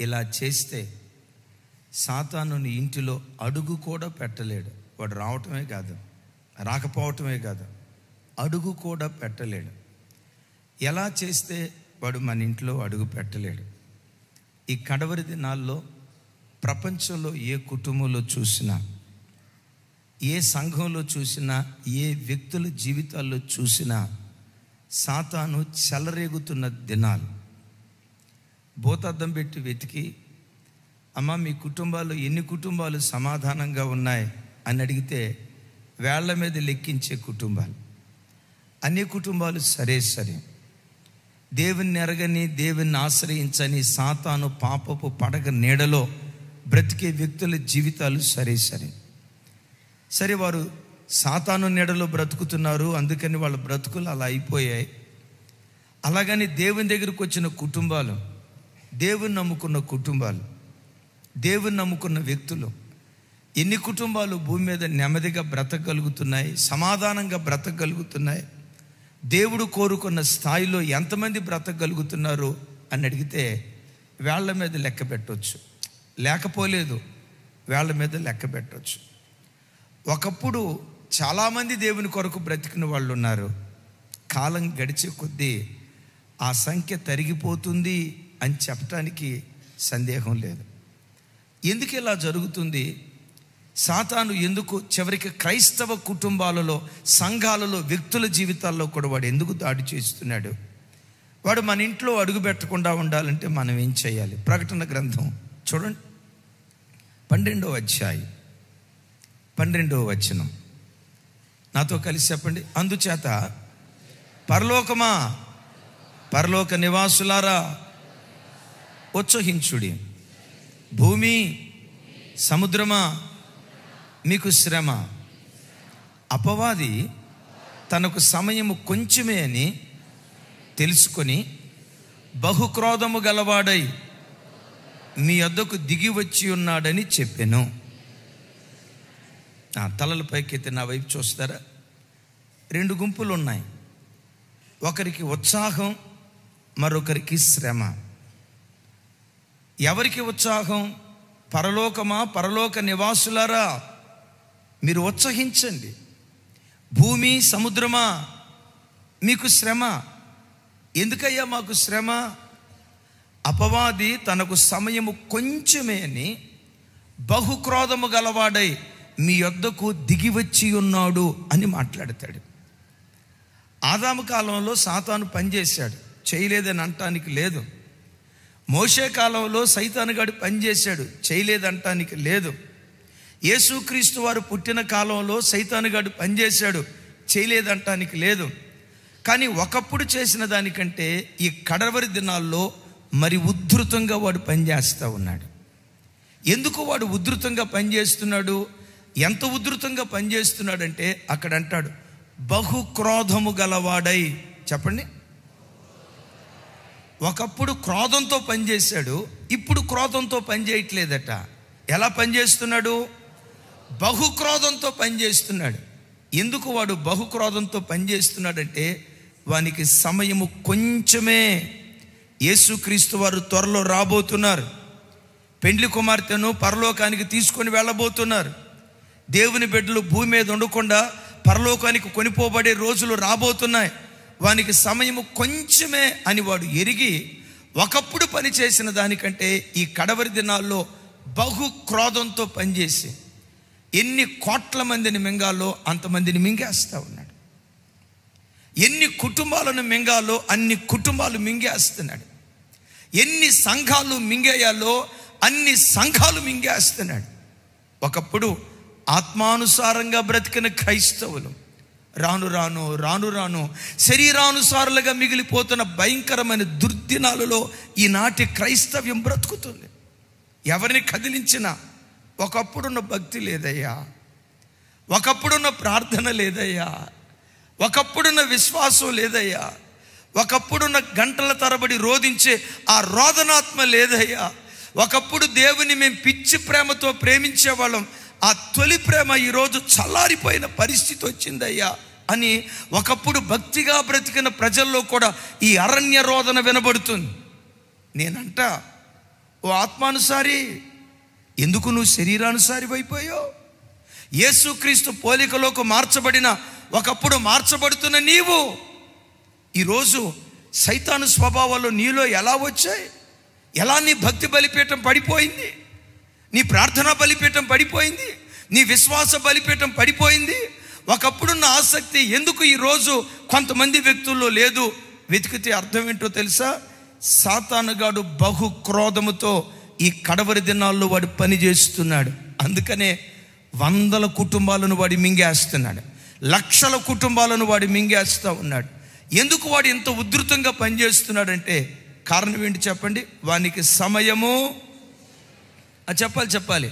ఇలా చేస్తే సాతాను నీ ఇంటిలో అడుగు కూడా పెట్టలేడు. వాడు రావటమే కాదు, రాకపోవటమే కాదు, అడుగు కూడా పెట్టలేడు. ఎలా చేస్తే వాడు మన ఇంట్లో అడుగు పెట్టలేడు? ఈ కడవరి దినాల్లో ప్రపంచంలో ఏ కుటుంబంలో చూసినా, ఏ సంఘంలో చూసినా, ఏ వ్యక్తుల జీవితాల్లో చూసినా సాతాను చెలరేగుతున్న దినాలు. భూతద్దం పెట్టి వెతికి, అమ్మ మీ కుటుంబాలు ఎన్ని కుటుంబాలు సమాధానంగా ఉన్నాయి అని అడిగితే వేళ్ల మీద లెక్కించే కుటుంబాలు, అన్ని కుటుంబాలు సరే సరే. దేవుని ఎరగని, దేవుని ఆశ్రయించని సాతాను పాపపు పడగ నీడలో బ్రతికే వ్యక్తుల జీవితాలు సరే సరే. సరే, వారు సాతాను నీడలో బ్రతుకుతున్నారు, అందుకని వాళ్ళ బ్రతుకులు అలా అయిపోయాయి. అలాగని దేవుని దగ్గరకు వచ్చిన కుటుంబాలు, దేవుని నమ్ముకున్న కుటుంబాలు, దేవుని నమ్ముకున్న వ్యక్తులు, ఎన్ని కుటుంబాలు భూమి మీద నెమ్మదిగా బ్రతకగలుగుతున్నాయి, సమాధానంగా బ్రతకగలుగుతున్నాయి, దేవుడు కోరుకున్న స్థాయిలో ఎంతమంది బ్రతకగలుగుతున్నారు అని అడిగితే వేళ్ల మీద లెక్క పెట్టవచ్చు. లేకపోలేదు, వేళ్ల మీద లెక్క పెట్టవచ్చు. ఒకప్పుడు చాలామంది దేవుని కొరకు బ్రతికిన వాళ్ళు ఉన్నారు. కాలం గడిచే కొద్దీ ఆ సంఖ్య తరిగిపోతుంది అని చెప్పడానికి సందేహం లేదు. ఎందుకు ఇలా జరుగుతుంది? సాతాను ఎందుకు చివరికి క్రైస్తవ కుటుంబాలలో, సంఘాలలో, వ్యక్తుల జీవితాల్లో కూడా వాడు ఎందుకు దాడి చేస్తున్నాడు? వాడు మన ఇంట్లో అడుగు పెట్టకుండా ఉండాలంటే మనం ఏం చేయాలి? ప్రకటన గ్రంథం చూడండి, 12వ అధ్యాయం 12వ వచనం. నాతో కలిసి చెప్పండి. అందుచేత పరలోకమా, పరలోక నివాసులారా ఉత్సహించుడి, భూమి సముద్రమా మీకు శ్రమ. అపవాది తనకు సమయము కొంచెమే అని తెలుసుకొని బహుక్రోధము గలవాడై మీ వద్దకు దిగి వచ్చి ఉన్నాడని చెప్పాను. తలల పైకెత్తి నా వైపు చూస్తారా? 2 గుంపులు ఉన్నాయి. ఒకరికి ఉత్సాహం, మరొకరికి శ్రమ. ఎవరికి ఉత్సాహం? పరలోకమా, పరలోక నివాసులారా మీరు ఉత్సహించండి, భూమి సముద్రమా మీకు శ్రమ. ఎందుకయ్యా మాకు శ్రమ? అపవాది తనకు సమయము కొంచెమే అని బహుక్రోధము గలవాడై మీ యొద్దకు దిగి వచ్చి ఉన్నాడు అని మాట్లాడతాడు. ఆదాము కాలంలో సాతాను పనిచేశాడు, చేయలేదని అంటానికి లేదు. మోషే కాలంలో సైతానుగాడు పనిచేశాడు, చేయలేదంటానికి లేదు. యేసుక్రీస్తు వారు పుట్టిన కాలంలో సైతానుగాడు పనిచేశాడు, చేయలేదంటానికి లేదు. కానీ ఒకప్పుడు చేసిన దానికంటే ఈ కడవరి దినాల్లో మరి ఉధృతంగా వాడు పనిచేస్తూ ఉన్నాడు. ఎందుకు వాడు ఉధృతంగా పనిచేస్తున్నాడు? ఎంత ఉధృతంగా పనిచేస్తున్నాడంటే అక్కడ అంటాడు బహుక్రోధము గలవాడై. చెప్పండి. ఒకప్పుడు క్రోధంతో పనిచేశాడు, ఇప్పుడు క్రోధంతో పనిచేయట్లేదట. ఎలా పనిచేస్తున్నాడు? బహుక్రోధంతో పనిచేస్తున్నాడు. ఎందుకు వాడు బహుక్రోధంతో పనిచేస్తున్నాడంటే వానికి సమయము కొంచెమే. యేసుక్రీస్తు వారు త్వరలో రాబోతున్నారు. పెండ్లి కుమార్తెను పరలోకానికి తీసుకొని వెళ్ళబోతున్నారు. దేవుని బిడ్డలు భూమి మీద ఉండకుండా పరలోకానికి కొనిపోబడే రోజులు రాబోతున్నాయి. వానికి సమయము కొంచెమే అని వాడు ఎరిగి ఒకప్పుడు పనిచేసిన దానికంటే ఈ కడవరి దినాల్లో బహు క్రోధంతో పనిచేసి ఎన్ని కోట్ల మందిని మింగాలో అంతమందిని మింగేస్తూ ఉన్నాడు. ఎన్ని కుటుంబాలను మింగాలో అన్ని కుటుంబాలు మింగేస్తున్నాడు. ఎన్ని సంఘాలు మింగేయాలో అన్ని సంఘాలు మింగేస్తున్నాడు. ఒకప్పుడు ఆత్మానుసారంగా బ్రతికిన క్రైస్తవులు రాను రాను రాను రాను శరీరానుసారులుగా మిగిలిపోతున్న భయంకరమైన దుర్దినాలలో ఈనాటి క్రైస్తవ్యం బ్రతుకుతుంది. ఎవరిని కదిలించినా ఒకప్పుడున్న భక్తి లేదయ్యా, ఒకప్పుడున్న ప్రార్థన లేదయ్యా, ఒకప్పుడున్న విశ్వాసం లేదయ్యా, ఒకప్పుడున్న గంటల తరబడి రోధించే ఆ రోదనాత్మ లేదయ్యా. ఒకప్పుడు దేవుని మేము పిచ్చి ప్రేమతో ప్రేమించేవాళ్ళం, ఆ తొలి ప్రేమ ఈరోజు చల్లారిపోయిన పరిస్థితి వచ్చిందయ్యా అని ఒకప్పుడు భక్తిగా బ్రతికిన ప్రజల్లో కూడా ఈ అరణ్య రోదన వినబడుతుంది. నేనంట ఓ ఆత్మానుసారి, ఎందుకు నువ్వు శరీరానుసారి అయిపోయావు? యేసుక్రీస్తు పోలికలోకి మార్చబడిన, ఒకప్పుడు మార్చబడుతున్న నీవు ఈరోజు సైతాను స్వభావాలు నీలో ఎలా వచ్చాయి? ఎలా నీ భక్తి బలిపీఠం పడిపోయింది? నీ ప్రార్థనా బలిపీఠం పడిపోయింది? నీ విశ్వాస బలిపీఠం పడిపోయింది? ఒకప్పుడున్న ఆసక్తి ఎందుకు ఈరోజు కొంతమంది వ్యక్తుల్లో లేదు? వెతికితే అర్థం ఏంటో తెలుసా? సాతానుగాడు బహు క్రోధముతో ఈ కడవరి దినాల్లో వాడు పని చేస్తున్నాడు. అందుకనే వందల కుటుంబాలను వాడు మింగేస్తున్నాడు, లక్షల కుటుంబాలను వాడు మింగేస్తూ ఉన్నాడు. ఎందుకు వాడు ఇంత ఉధృతంగా పనిచేస్తున్నాడంటే కారణం ఏంటి చెప్పండి? వానికి సమయము, చెప్పాలి,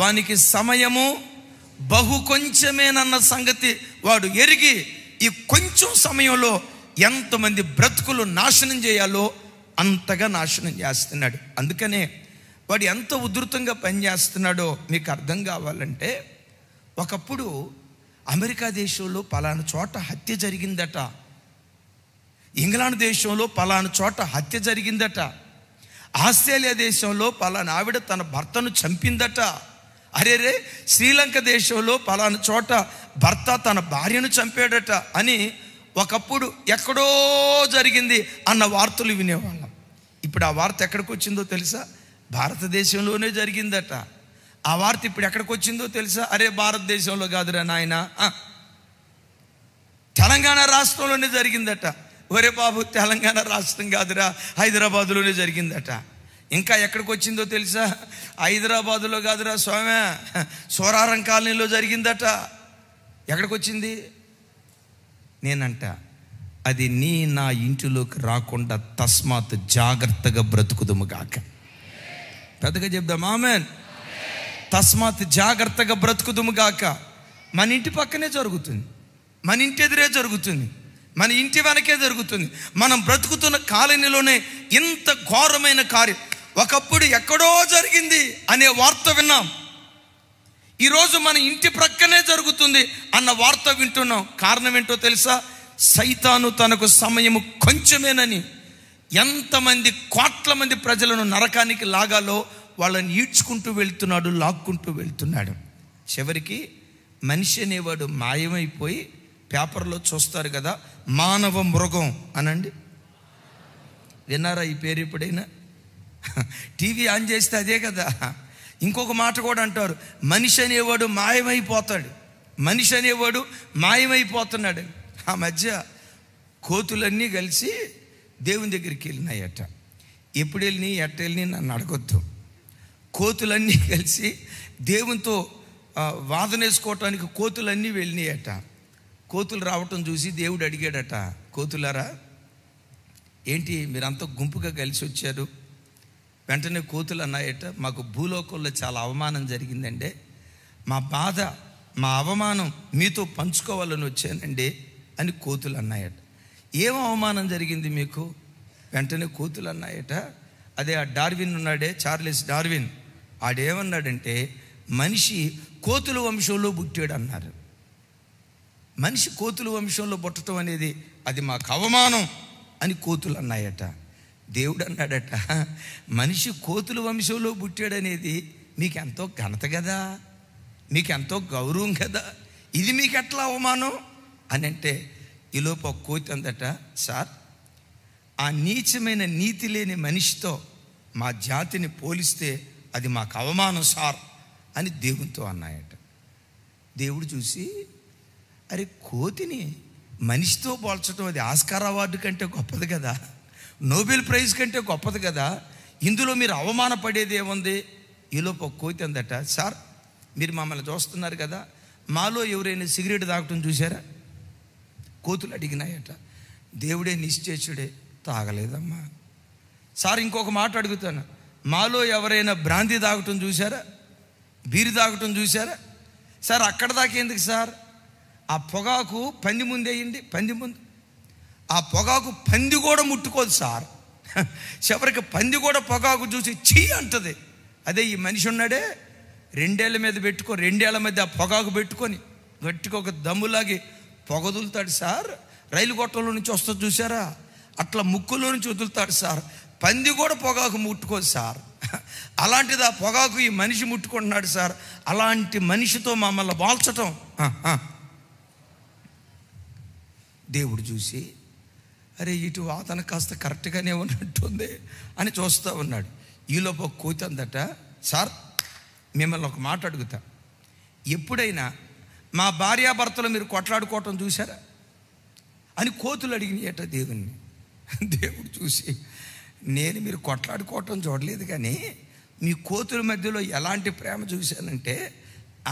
వానికి సమయము బహు కొంచెమేనన్న సంగతి వాడు ఎరిగి ఈ కొంచెం సమయంలో ఎంతమంది బ్రతుకులు నాశనం చేయాలో అంతగా నాశనం చేస్తున్నాడు. అందుకనే వాడు ఎంత ఉధృతంగా పనిచేస్తున్నాడో మీకు అర్థం కావాలంటే, ఒకప్పుడు అమెరికా దేశంలో పలానా చోట హత్య జరిగిందట, ఇంగ్లాండ్ దేశంలో పలానా చోట హత్య జరిగిందట, ఆస్ట్రేలియా దేశంలో పలానా ఆవిడ తన భర్తను చంపిందట, అరేరే శ్రీలంక దేశంలో పలానా చోట భర్త తన భార్యను చంపాడట అని ఒకప్పుడు ఎక్కడో జరిగింది అన్న వార్తలు వినేవాళ్ళం. ఇప్పుడు ఆ వార్త ఎక్కడికి వచ్చిందో తెలుసా? భారతదేశంలోనే జరిగిందట. ఆ వార్త ఇప్పుడు ఎక్కడికి వచ్చిందో తెలుసా? అరే భారతదేశంలో కాదురా నాయన, తెలంగాణ రాష్ట్రంలోనే జరిగిందట. ఒరే బాబు, తెలంగాణ రాష్ట్రం కాదురా, హైదరాబాదులోనే జరిగిందట. ఇంకా ఎక్కడికి వచ్చిందో తెలుసా? హైదరాబాదులో కాదురా స్వామి, సోరారం కాలనీలో జరిగిందట. ఎక్కడికి వచ్చింది? నేనంట, అది నీ నా ఇంటిలోకి రాకుండా తస్మాత్ జాగ్రత్తగా బ్రతుకుదుము గాక. పెద్దగా చెప్దాం ఆమేన్. తస్మాత్ జాగ్రత్తగా బ్రతుకుదుము గాక. మన ఇంటి పక్కనే జరుగుతుంది, మన ఇంటి ఎదురే జరుగుతుంది, మన ఇంటి వెనకే జరుగుతుంది. మనం బ్రతుకుతున్న కాలనీలోనే ఇంత ఘోరమైన కార్యం ఒకప్పుడు ఎక్కడో జరిగింది అనే వార్త విన్నాం. ఈరోజు మన ఇంటి ప్రక్కనే జరుగుతుంది అన్న వార్త వింటున్నాం. కారణం ఏంటో తెలుసా? సైతాను తనకు సమయము కొంచెమేనని ఎంతమంది కోట్ల మంది ప్రజలను నరకానికి లాగాలో వాళ్ళని ఈడ్చుకుంటూ వెళ్తున్నాడు, లాక్కుంటూ వెళ్తున్నాడు. చివరికి మనిషి అనేవాడు మాయమైపోయి, పేపర్లో చూస్తారు కదా, మానవ మృగం అనండి. విన్నారా ఈ పేరు ఎప్పుడైనా? టీవీ ఆన్ చేస్తే అదే కదా. ఇంకొక మాట కూడా అంటారు, మనిషి అనేవాడు మాయమైపోతాడు, మనిషి అనేవాడు మాయమైపోతున్నాడు. ఆ మధ్య కోతులన్నీ కలిసి దేవుని దగ్గరికి వెళ్ళినాయట. ఎప్పుడు వెళ్ళి ఎట్ట వెళ్ళి నన్ను అడగొద్దు. కోతులన్నీ కలిసి దేవునితో వాదన వేసుకోవటానికి కోతులన్నీ వెళ్ళినాయట. కోతులు రావటం చూసి దేవుడు అడిగాడట, కోతులారా ఏంటి మీరంతా గుంపుగా కలిసి వచ్చారు? వెంటనే కోతులు అన్నాయట, మాకు భూలోకంలో చాలా అవమానం జరిగిందండి, మా బాధ మా అవమానం మీతో పంచుకోవాలని వచ్చానండి అని కోతులు అన్నాయట. ఏం అవమానం జరిగింది మీకు? వెంటనే కోతులు అన్నాయట, అదే ఆ డార్విన్ ఉన్నాడే, చార్లెస్ డార్విన్, ఆడేమన్నాడంటే మనిషి కోతుల వంశంలో పుట్టాడు అన్నారు. మనిషి కోతుల వంశంలో పుట్టడం అనేది అది మాకు అవమానం అని కోతులు అన్నాయట. దేవుడు అన్నాడట, మనిషి కోతుల వంశంలో పుట్టాడనేది మీకు ఎంతో ఘనత కదా, మీకు ఎంతో గౌరవం కదా, ఇది మీకు ఎట్లా అవమానం అని అంటే, ఈలోపు ఒక కోతి అందట, సార్ ఆ నీచమైన నీతి లేని మనిషితో మా జాతిని పోలిస్తే అది మాకు అవమానం సార్ అని దేవునితో అన్నాయట. దేవుడు చూసి, అరే కోతిని మనిషితో పోల్చడం అది ఆస్కార్ అవార్డు కంటే గొప్పది కదా, నోబెల్ ప్రైజ్ కంటే గొప్పది కదా, ఇందులో మీరు అవమానపడేది ఏముంది? ఈలోపు ఒక కోతి అందట, సార్ మీరు మమ్మల్ని చూస్తున్నారు కదా, మాలో ఎవరైనా సిగరెట్ తాగటం చూసారా? కోతులు అడిగినాయట. దేవుడే నిశ్చేషుడే, తాగలేదమ్మా. సార్ ఇంకొక మాట అడుగుతాను, మాలో ఎవరైనా బ్రాందీ తాగటం చూసారా? బీరు తాగటం చూసారా? సార్ అక్కడ దాకా ఎందుకు సార్, ఆ పొగాకు పంది ముందు వేయండి, పంది ముందు ఆ పొగాకు పంది కూడా ముట్టుకోదు సార్. చివరికి పంది కూడా పొగాకు చూసి చీ అంటది. అదే ఈ మనిషి ఉన్నాడే, 2 ఏళ్ల మీద పెట్టుకొని 2 ఏళ్ల మధ్య ఆ పొగాకు పెట్టుకొని గట్టిగా ఒక దమ్ములాగి పొగదులుతాడు సార్. రైలు గొట్టంలో నుంచి వస్తుంది చూసారా, అట్లా ముక్కులో నుంచి వదులుతాడు సార్. పంది కూడా పొగాకు ముట్టుకోదు సార్. అలాంటిది ఆ పొగాకు ఈ మనిషి ముట్టుకుంటున్నాడు సార్. అలాంటి మనిషితో మమ్మల్ని బాల్చటం. దేవుడు చూసి, అరే ఇటు వాదన కాస్త కరెక్ట్గానే ఉన్నట్టుంది అని చూస్తూ ఉన్నాడు. ఈలోపు ఒక కోతి అందట, సార్ మిమ్మల్ని ఒక మాట అడుగుతా, ఎప్పుడైనా మా భార్యాభర్తలు మీరు కొట్లాడుకోవటం చూసారా అని కోతులు అడిగినాయట దేవుణ్ణి. దేవుడు చూసి, నేను మీరు కొట్లాడుకోవటం చూడలేదు, కానీ మీ కోతుల మధ్యలో ఎలాంటి ప్రేమ చూశానంటే,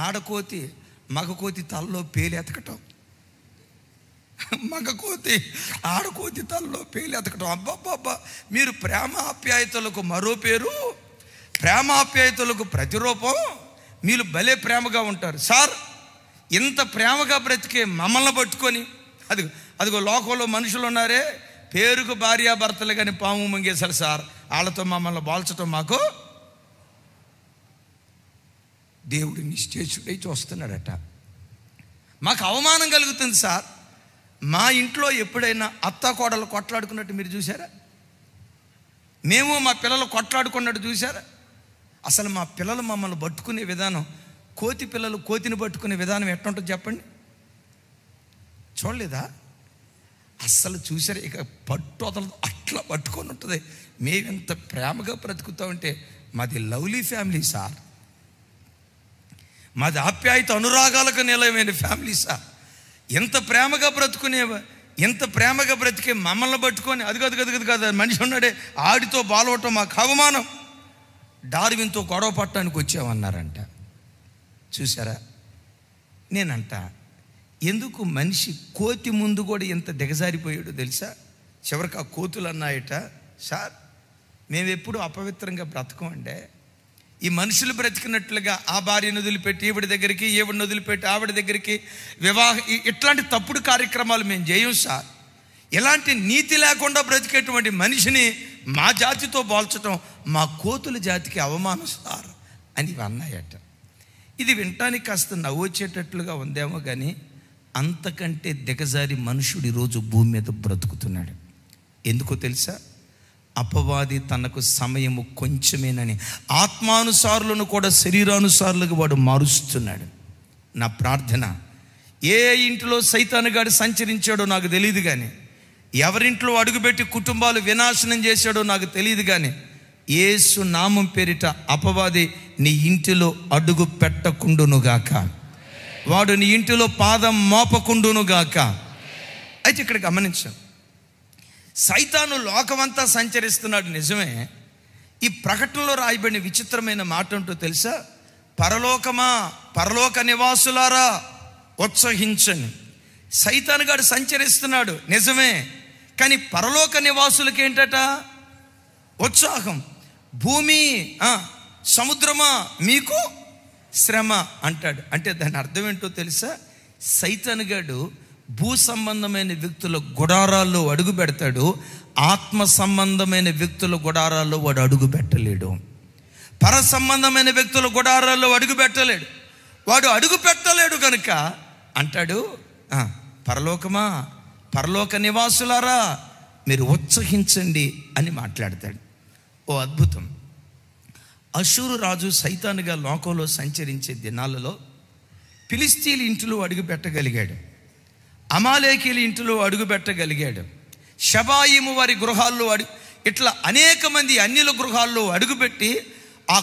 ఆడకోతి మగకోతి తలలో పేలి ఎతకటం, మగకోతి ఆడకోతి తలలో పేలి ఎతకటం. అబ్బాబ్బా, మీరు ప్రేమ ఆప్యాయతలకు మరో పేరు, ప్రేమ ఆప్యాయతలకు ప్రతిరూపం. మీరు భలే ప్రేమగా ఉంటారు సార్. ఇంత ప్రేమగా బ్రతికే మమ్మల్ని పట్టుకొని, అదిగో లోకంలో మనుషులు ఉన్నారే, పేరుకు భార్యాభర్తలు కానీ పాము మంగేశారు సార్, వాళ్ళతో మమ్మల్ని బాల్చటం మాకు. దేవుడు నిశ్చేషుడై చూస్తున్నాడట. మాకు అవమానం కలుగుతుంది సార్. మా ఇంట్లో ఎప్పుడైనా అత్త కోడలు కొట్లాడుకున్నట్టు మీరు చూసారా? మేము మా పిల్లలు కొట్లాడుకున్నట్టు చూసారా? అసలు మా పిల్లలు మమ్మల్ని పట్టుకునే విధానం, కోతి పిల్లలు కోతిని పట్టుకునే విధానం ఎట్లుంటుంది చెప్పండి? చూడలేదా? అస్సలు చూసారా? ఇక పట్టు అతను అట్లా పట్టుకొని ఉంటుంది. మేమెంత ప్రేమగా బ్రతుకుతామంటే, మాది లవ్లీ ఫ్యామిలీ సార్, మాది ఆప్యాయత అనురాగాలకు నిలయమైన ఫ్యామిలీ సార్. ఎంత ప్రేమగా బ్రతికే మమ్మల్ని పట్టుకొని అది మనిషి ఉన్నాడే ఆడితో బాలవటం మాకు అవమానం. డార్విన్తో గొడవ పట్టడానికి వచ్చామన్నారంట. చూసారా? నేనంట, ఎందుకు మనిషి కోతి ముందు కూడా ఎంత దిగజారిపోయాడో తెలుసా? చివరికి ఆ కోతులు అన్నాయట, సార్ మేము ఎప్పుడు అపవిత్రంగా బ్రతకమండే, ఈ మనుషులు బ్రతికినట్లుగా ఆ భార్యను వదిలిపెట్టి ఈవిడి దగ్గరికి, ఈవిడిని వదిలిపెట్టి ఆవిడ దగ్గరికి, ఇట్లాంటి తప్పుడు కార్యక్రమాలు మేము చేయం సార్. ఇలాంటి నీతి లేకుండా బ్రతికేటువంటి మనిషిని మా జాతితో పోల్చటం మా కోతుల జాతికి అవమానం సార్ అని అన్నాయట. ఇది వినటానికి కాస్త నవ్వొచ్చేటట్లుగా ఉందేమో, కానీ అంతకంటే దిగజారి మనుషుడు ఈరోజు భూమి మీద బ్రతుకుతున్నాడు. ఎందుకో తెలుసా? అపవాది తనకు సమయము కొంచెమేనని ఆత్మానుసారులను కూడా శరీరానుసారులుగా వాడు మారుస్తున్నాడు. నా ప్రార్థన, ఏ ఇంట్లో సైతానుగాడు సంచరించాడో నాకు తెలియదు, కానీ ఎవరింట్లో అడుగుపెట్టి కుటుంబాలు వినాశనం చేశాడో నాకు తెలియదు, కానీ యేసు నామం పేరిట అపవాది నీ ఇంటిలో అడుగు పెట్టకుండునుగాక, వాడు నీ ఇంటిలో పాదం మోపకుండునుగాక. అయితే ఇక్కడ గమనించాం, సైతాను లోకమంతా సంచరిస్తున్నాడు నిజమే. ఈ ప్రకటనలో రాయబడిన విచిత్రమైన మాట ఏంటో తెలుసా? పరలోకమా, పరలోక నివాసులారా ఉత్సహించండి. సైతానుగాడు సంచరిస్తున్నాడు నిజమే, కానీ పరలోక నివాసులకి ఏంటట? ఉత్సాహం. భూమి, సముద్రమా మీకు శ్రమ అంటాడు. అంటే దాని అర్థం ఏంటో తెలుసా? సైతానుగాడు భూ సంబంధమైన వ్యక్తుల గుడారాల్లో అడుగు పెడతాడు, ఆత్మ సంబంధమైన వ్యక్తుల గుడారాల్లో వాడు అడుగు పెట్టలేడు. పర సంబంధమైన వ్యక్తుల గుడారాల్లో అడుగు పెట్టలేడు. వాడు అడుగు పెట్టలేడు కనుక అంటాడు, పరలోకమా, పరలోక నివాసులారా మీరు ఉత్సహించండి అని మాట్లాడతాడు. ఓ అద్భుతం! అషూరు రాజు సైతానుగా లోకంలో సంచరించే దినాలలో ఫిలిస్తీన్ల ఇంటిలో అడుగు పెట్టగలిగాడు, అమాలేకీల ఇంటిలో అడుగు పెట్టగలిగాడు, షబాయిము వారి గృహాల్లో ఇట్లా అనేక మంది అన్యుల గృహాల్లో అడుగుపెట్టి ఆ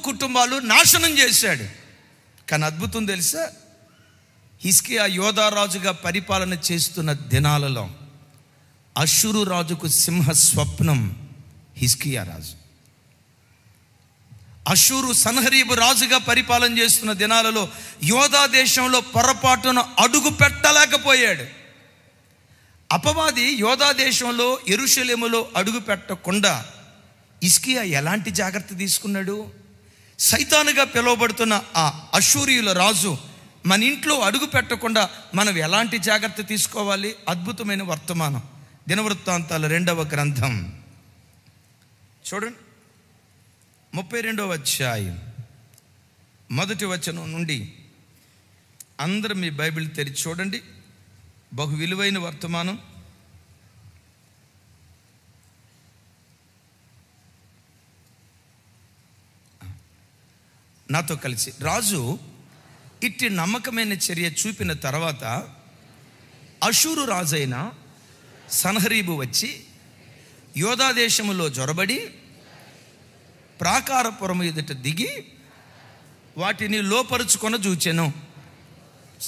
కుటుంబాలు నాశనం చేశాడు. కానీ అద్భుతం తెలుసా? హిజ్కియా యోధారాజుగా పరిపాలన చేస్తున్న దినాలలో అషూరు రాజుకు సింహ స్వప్నం హిజ్కియా రాజు. అషూరు సన్హరీబు రాజుగా పరిపాలన చేస్తున్న దినాలలో యోధా దేశంలో పొరపాటున అడుగు పెట్టలేకపోయాడు. అపవాది యోధా దేశంలో యెరూషలేములో అడుగు పెట్టకుండా హిజ్కియా ఎలాంటి జాగ్రత్త తీసుకున్నాడు? సైతానుగా పిలువబడుతున్న ఆ అషూరీయుల రాజు మన ఇంట్లో అడుగు పెట్టకుండా మనం ఎలాంటి జాగ్రత్త తీసుకోవాలి? అద్భుతమైన వర్తమానం. దినవృత్తాంతాలు 2వ గ్రంథం చూడండి, 32వ అధ్యాయం 1వ వచనం నుండి. అందరూ మీ బైబిల్ తెరిచి చూడండి. బహు విలువైన వర్తమానం. నాతో కలిసి. రాజు ఇట్టి నమ్మకమైన చర్య చూపిన తర్వాత అషూరు రాజైన సన్హరీబు వచ్చి యోధా దేశములో జొరబడి ప్రాకారపురము ఎదుట దిగి వాటిని లోపరుచుకొన చూచెను.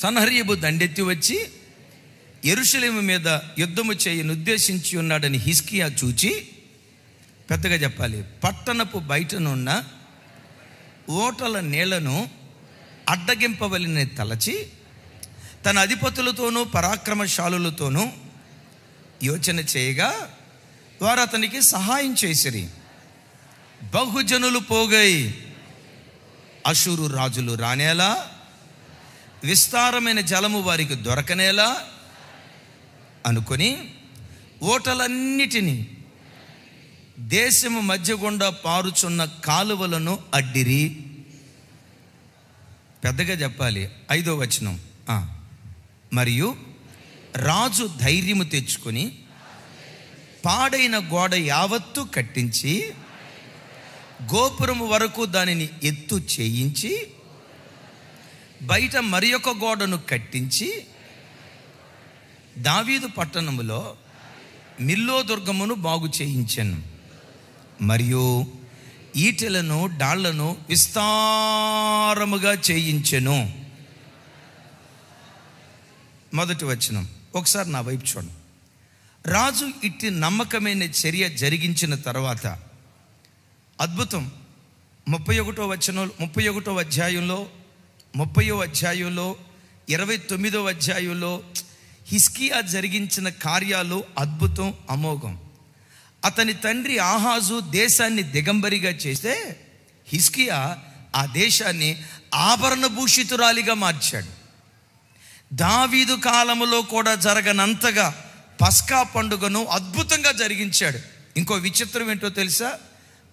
సన్హరీబు దండెత్తి వచ్చి యెరూషలేము మీద యుద్ధము చేయను ఉద్దేశించి ఉన్నాడని హిజ్కియా చూచి, పెద్దగా చెప్పాలి, పట్టణపు బయటనున్న ఓటల నీళ్లను అడ్డగింపవలని తలచి తన అధిపతులతోనూ పరాక్రమశాలులతోనూ యోచన చేయగా వారు అతనికి సహాయం చేసిరి. బహుజనులు పోగై అషూరు రాజులు రానేలా, విస్తారమైన జలము వారికి దొరకనేలా అనుకొని ఓటలన్నిటినీ దేశము మధ్య గుండా పారుచున్న కాలువలను అడ్డిరి. పెద్దగా చెప్పాలి. 5వ వచనం. మరియు రాజు ధైర్యము తెచ్చుకొని పాడైన గోడ యావత్తు కట్టించి గోపురము వరకు దానిని ఎత్తు చేయించి బయట మరి ఒక గోడను కట్టించి దావీదు పట్టణములో మిల్లో దుర్గమును బాగు చేయించెను. మరియు ఈటెలను డాళ్లను విస్తారముగా చేయించెను. మొదటి వచనం ఒకసారి నా వైపు చూడండి. రాజు ఇట్టి నమ్మకమైన చర్య జరిగించిన తర్వాత అద్భుతం. 31వ వచనం, 31వ అధ్యాయంలో, 30వ అధ్యాయంలో, 29వ అధ్యాయంలో హిజ్కియా జరిగించిన కార్యాలు అద్భుతం, అమోఘం. అతని తండ్రి ఆహాజు దేశాన్ని దిగంబరిగా చేస్తే హిజ్కియా ఆ దేశాన్ని ఆభరణభూషితురాలిగా మార్చాడు. దావీదు కాలములో కూడా జరగనంతగా పస్కా పండుగను అద్భుతంగా జరిగించాడు. ఇంకో విచిత్రం ఏంటో తెలుసా?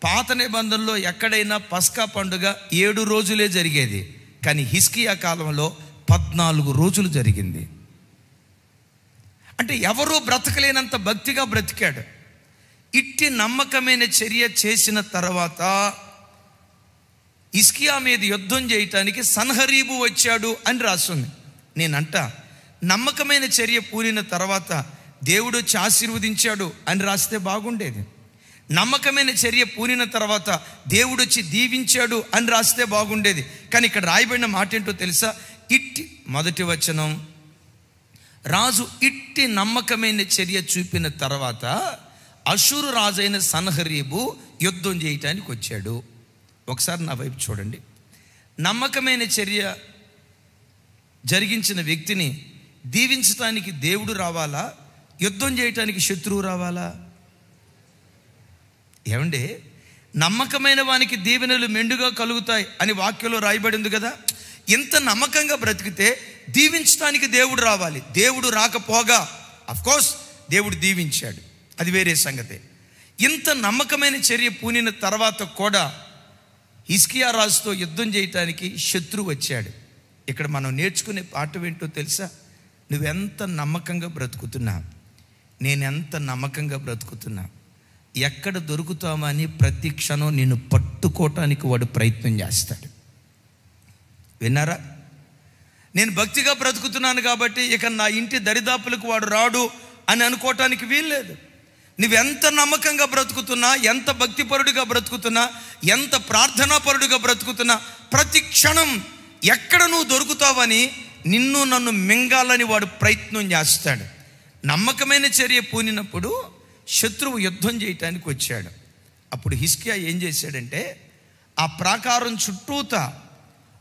పాత నిబంధనలో ఎక్కడైనా పస్కా పండుగ 7 రోజులే జరిగేది, కానీ హిజ్కియా కాలంలో 14 రోజులు జరిగింది. అంటే ఎవరూ బ్రతకలేనంత భక్తిగా బ్రతికాడు. ఇట్టి నమ్మకమైన చర్య చేసిన తర్వాత హిజ్కియా మీద యుద్ధం చేయటానికి సన్హరీబు వచ్చాడు అని రాస్తుంది. నేనంట నమ్మకమైన చర్య పూనిన తర్వాత దేవుడు వచ్చి ఆశీర్వదించాడు అని రాస్తే బాగుండేది. నమ్మకమైన చర్య పూనిన తర్వాత దేవుడు వచ్చి దీవించాడు అని రాస్తే బాగుండేది. కానీ ఇక్కడ రాయబడిన మాట ఏంటో తెలుసా? ఇట్టి, మొదటి వచనం, రాజు ఇట్టి నమ్మకమైన చర్య చూపిన తర్వాత అషూరు రాజైన సన్హరీబు యుద్ధం చేయటానికి వచ్చాడు. ఒకసారి నా వైపు చూడండి. నమ్మకమైన చర్య జరిగించిన వ్యక్తిని దీవించటానికి దేవుడు రావాలా? యుద్ధం చేయటానికి శత్రువు రావాలా? ఏమండి, నమ్మకమైన వానికి దీవెనలు మెండుగా కలుగుతాయి అని వాక్యంలో రాయబడింది కదా. ఇంత నమ్మకంగా బ్రతికితే దీవించడానికి దేవుడు రావాలి. దేవుడు రాకపోగా అఫ్కోర్స్ దేవుడు దీవించాడు, అది వేరే సంగతే. ఇంత నమ్మకమైన చర్య పూనిన తర్వాత కూడా హిజ్కియా రాజుతో యుద్ధం చేయటానికి శత్రువు వచ్చాడు. ఇక్కడ మనం నేర్చుకునే పాఠం ఏంటో తెలుసా? నువ్వెంత నమ్మకంగా బ్రతుకుతున్నా, నేనెంత నమ్మకంగా బ్రతుకుతున్నా, ఎక్కడ దొరుకుతామని ప్రతి క్షణం నిన్ను పట్టుకోవటానికి వాడు ప్రయత్నం చేస్తాడు. విన్నారా? నేను భక్తిగా బ్రతుకుతున్నాను కాబట్టి ఇక నా ఇంటి దరిదాపులకు వాడు రాడు అని అనుకోవటానికి వీల్లేదు. నువ్వెంత నమ్మకంగా బ్రతుకుతున్నా, ఎంత భక్తిపరుడిగా బ్రతుకుతున్నా, ఎంత ప్రార్థనాపరుడిగా బ్రతుకుతున్నా, ప్రతి క్షణం ఎక్కడ నువ్వు దొరుకుతావని నిన్ను నన్ను మింగాలని వాడు ప్రయత్నం చేస్తాడు. నమ్మకమైన చర్య పూనినప్పుడు శత్రువు యుద్ధం చేయటానికి వచ్చాడు. అప్పుడు హిజ్కియా ఏం చేశాడంటే, ఆ ప్రాకారం చుట్టూతా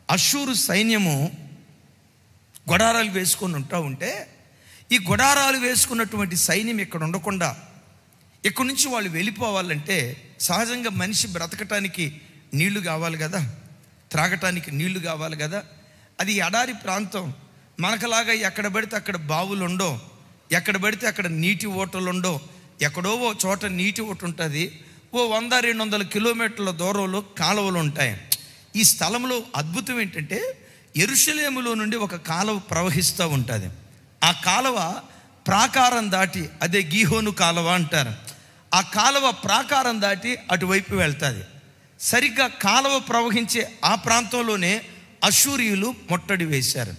అషూరు సైన్యము గుడారాలు వేసుకొని ఉంటే ఈ గుడారాలు వేసుకున్నటువంటి సైన్యం ఇక్కడ ఉండకుండా ఇక్కడి నుంచి వాళ్ళు వెళ్ళిపోవాలంటే సహజంగా మనిషి బ్రతకటానికి నీళ్లు కావాలి కదా, త్రాగటానికి నీళ్లు కావాలి కదా. అది ఎడారి ప్రాంతం. మనకలాగా ఎక్కడ పడితే అక్కడ బావులు ఉండో, ఎక్కడ పడితే అక్కడ నీటి ఓటలు ఉండో. ఎక్కడో ఓ చోట నీటి ఓట ఉంటుంది, ఓ 100-200 కిలోమీటర్ల దూరంలో కాలువలు ఉంటాయి. ఈ స్థలంలో అద్భుతం ఏంటంటే యెరూషలేములో నుండి ఒక కాలువ ప్రవహిస్తూ ఉంటుంది. ఆ కాలువ ప్రాకారం దాటి, అదే గీహోను కాలువ అంటారు, ఆ కాలువ ప్రాకారం దాటి అటువైపు వెళ్తుంది. సరిగ్గా కాలువ ప్రవహించే ఆ ప్రాంతంలోనే అష్షూరీయులు ముట్టడి వేశారు.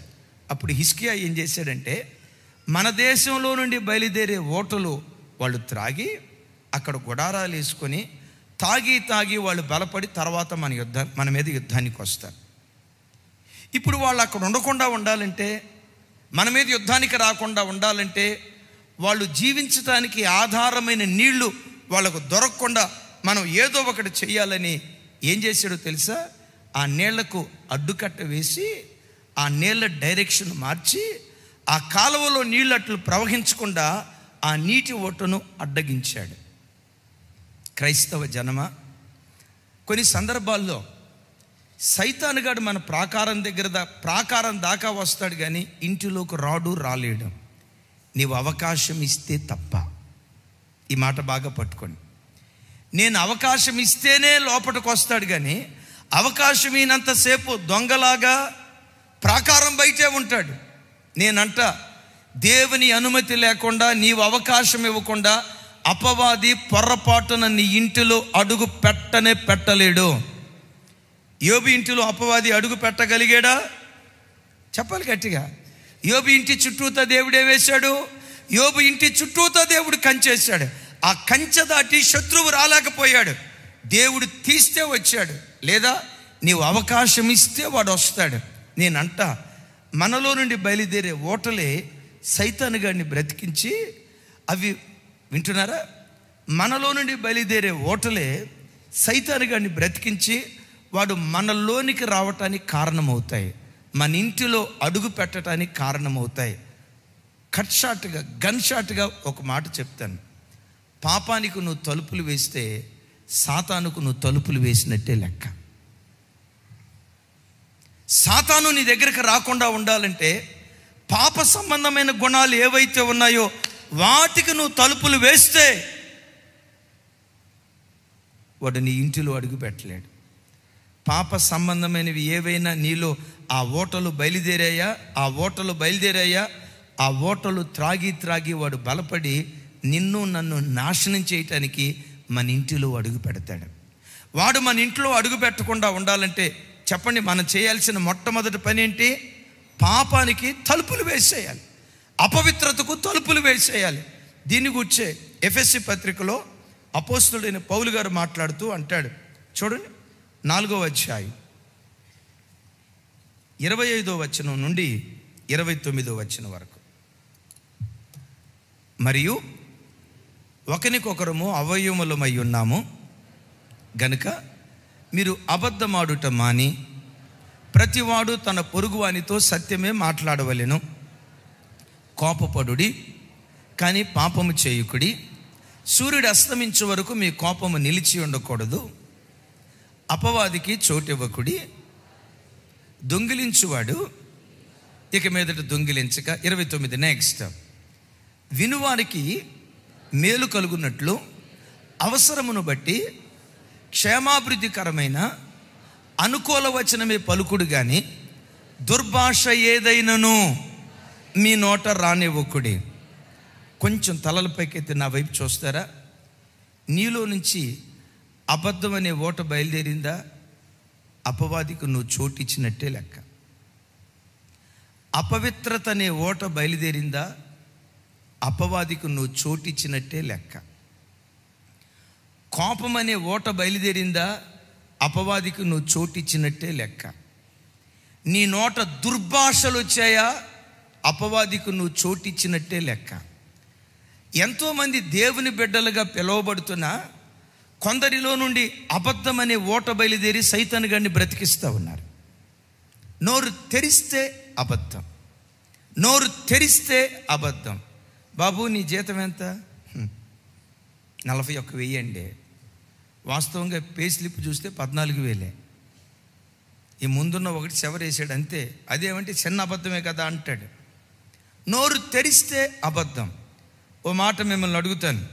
అప్పుడు హిజ్కియా ఏం చేశాడంటే, మన దేశంలో నుండి బయలుదేరే ఓటలు వాళ్ళు త్రాగి అక్కడ గుడారాలు వేసుకొని తాగి వాళ్ళు బలపడి తర్వాత మన మీద యుద్ధానికి వస్తారు. ఇప్పుడు వాళ్ళు అక్కడ ఉండకుండా ఉండాలంటే, మన మీద యుద్ధానికి రాకుండా ఉండాలంటే, వాళ్ళు జీవించడానికి ఆధారమైన నీళ్లు వాళ్ళకు దొరకకుండా మనం ఏదో ఒకటి చెయ్యాలని ఏం చేశాడో తెలుసా? ఆ నీళ్లకు అడ్డుకట్ట వేసి ఆ నీళ్ల డైరెక్షన్ మార్చి ఆ కాలువలో నీళ్ళు అట్లు ప్రవహించకుండా ఆ నీటి ఓటను అడ్డగించాడు. క్రైస్తవ జనమ, కొన్ని సందర్భాల్లో సైతానుగాడు మన ప్రాకారం దాకా వస్తాడు, కానీ ఇంటిలోకి రాలేడు. నీవు అవకాశం ఇస్తే తప్ప. ఈ మాట బాగా పట్టుకోండి. నేను అవకాశం ఇస్తేనే లోపలికి వస్తాడు, కానీ అవకాశం ఈనంతసేపు దొంగలాగా ప్రాకారం బయటే ఉంటాడు. నేనంట, దేవుని అనుమతి లేకుండా నీవు అవకాశం ఇవ్వకుండా అపవాది పొర్రపాటున నీ ఇంటిలో అడుగు పెట్టలేడు. యోబు ఇంటిలో అపవాది అడుగు పెట్టగలిగాడా? చెప్పాలి గట్టిగా. యోబు ఇంటి చుట్టూతా దేవుడే వేశాడు. యోబు ఇంటి చుట్టూతా దేవుడు కంచేశాడు. ఆ కంచె దాటి శత్రువు రాలేకపోయాడు. దేవుడు తీస్తే వచ్చాడు, లేదా నీవు అవకాశం ఇస్తే వాడు వస్తాడు. నేనంట, మనలో నుండి బయలుదేరే ఓటలే సైతాను గారిని బ్రతికించి, అవి వింటున్నారా? మనలో నుండి బయలుదేరే ఓటలే సైతాను గారిని బ్రతికించి వాడు మనలోనికి రావటానికి కారణమవుతాయి, మన ఇంటిలో అడుగు పెట్టడానికి కారణమవుతాయి. గన్ షాట్గా ఒక మాట చెప్తాను. పాపానికి నువ్వు తలుపులు వేస్తే సాతానుకు నువ్వు తలుపులు వేసినట్టే లెక్క. సాతాను నీ దగ్గరికి రాకుండా ఉండాలంటే పాప సంబంధమైన గుణాలు ఏవైతే ఉన్నాయో వాటికి నువ్వు తలుపులు వేస్తే వాడు నీ ఇంటిలో అడుగు పెట్టలేడు. పాప సంబంధమైనవి ఏవైనా నీలో ఆ ఓటలు బయలుదేరాయా, ఆ ఓటలు త్రాగి వాడు బలపడి నిన్ను నన్ను నాశనం చేయటానికి మన ఇంటిలో అడుగు పెడతాడు. వాడు మన ఇంట్లో అడుగు పెట్టకుండా ఉండాలంటే చెప్పండి, మనం చేయాల్సిన మొట్టమొదటి పని ఏంటి? పాపానికి తలుపులు వేసేయాలి, అపవిత్రతకు తలుపులు వేసేయాలి. దీన్ని గుర్చే ఎఫెసీ పత్రికలో అపోస్తలుడైన పౌలు గారు మాట్లాడుతూ అంటాడు, చూడండి 4వ అధ్యాయం 25వ వచనం నుండి 29వ వచనం వరకు. మరియు ఒకరికొకరము అవయవములమై ఉన్నాము గనుక మీరు అబద్ధమాడుట మాని ప్రతివాడు తన పొరుగువానితో సత్యమే మాట్లాడవలెను. కోపపడుడి కానీ పాపము చేయుకుడి. సూర్యుడు అస్తమించే వరకు మీ కోపము నిలిచి ఉండకూడదు. అపవాదికి చోటివ్వకుడి. దొంగిలించువాడు ఇక మీదట దొంగిలించక. 29 నెక్స్ట్. వినువారికి మేలు కలుగునట్లు అవసరమును బట్టి క్షేమాభివృద్ధికరమైన అనుకూల వచనమే పలుకుడు, కానీ దుర్భాష ఏదైనను మీ నోట రానివ్వకుడి. కొంచెం తలలపైకెత్తి నా వైపు చూస్తారా? నీలో నుంచి అబద్ధం అనే ఓట బయలుదేరిందా? అపవాదికి నువ్వు చోటిచ్చినట్టే లెక్క. అపవిత్రత అనే ఓట బయలుదేరిందా? అపవాదికి నువ్వు చోటిచ్చినట్టే లెక్క. కోపం అనే ఓట బయలుదేరిందా? అపవాదికి నువ్వు చోటిచ్చినట్టే లెక్క. నీ నోట దుర్భాషలు వచ్చాయా? అపవాదికి నువ్వు చోటిచ్చినట్టే లెక్క. ఎంతోమంది దేవుని బిడ్డలుగా పిలువబడుతున్నా కొందరిలో నుండి అబద్ధం అనే ఓట బయలుదేరి సైతాను గారిని బ్రతికిస్తూ ఉన్నారు. నోరు తెరిస్తే అబద్ధం, నోరు తెరిస్తే అబద్ధం. బాబు నీ జీతం ఎంత? 41,000 అండి. వాస్తవంగా పే స్లిప్ చూస్తే 14,000. ఈ ముందున్న ఒకటి చెవరేసాడు అంతే. అదేమంటే చిన్న అబద్ధమే కదా అంటాడు. నోరు తెరిస్తే అబద్ధం. ఓ మాట మిమ్మల్ని అడుగుతాను,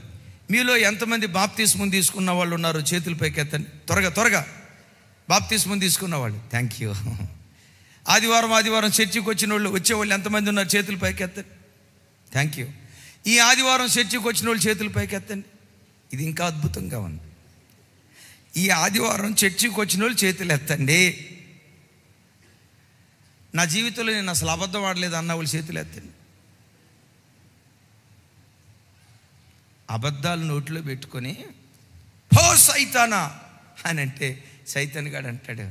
మీలో ఎంతమంది బాప్తిస్మం తీసుకున్న వాళ్ళు ఉన్నారు? చేతుల పైకి ఎత్తండి త్వరగా. బాప్తిస్మం తీసుకున్న వాళ్ళు, థ్యాంక్ యూ. ఆదివారం చర్చికి వచ్చేవాళ్ళు ఎంతమంది ఉన్నారు? చేతుల పైకి ఎత్తండి, థ్యాంక్ యూ. ఈ ఆదివారం చర్చికి వచ్చిన వాళ్ళు చేతుల పైకి ఎత్తండి. ఇది ఇంకా అద్భుతంగా ఉంది. ఈ ఆదివారం చర్చికి వచ్చిన వాళ్ళు చేతులు ఎత్తండి. నా జీవితంలో నేను అసలు అబద్ధం ఆడలేదు అన్న వాళ్ళు చేతులు ఎత్తండి. అబద్ధాలు నోట్లో పెట్టుకొని హో సైతానా అని అంటే సైతాన్ గాడు అంటాడు,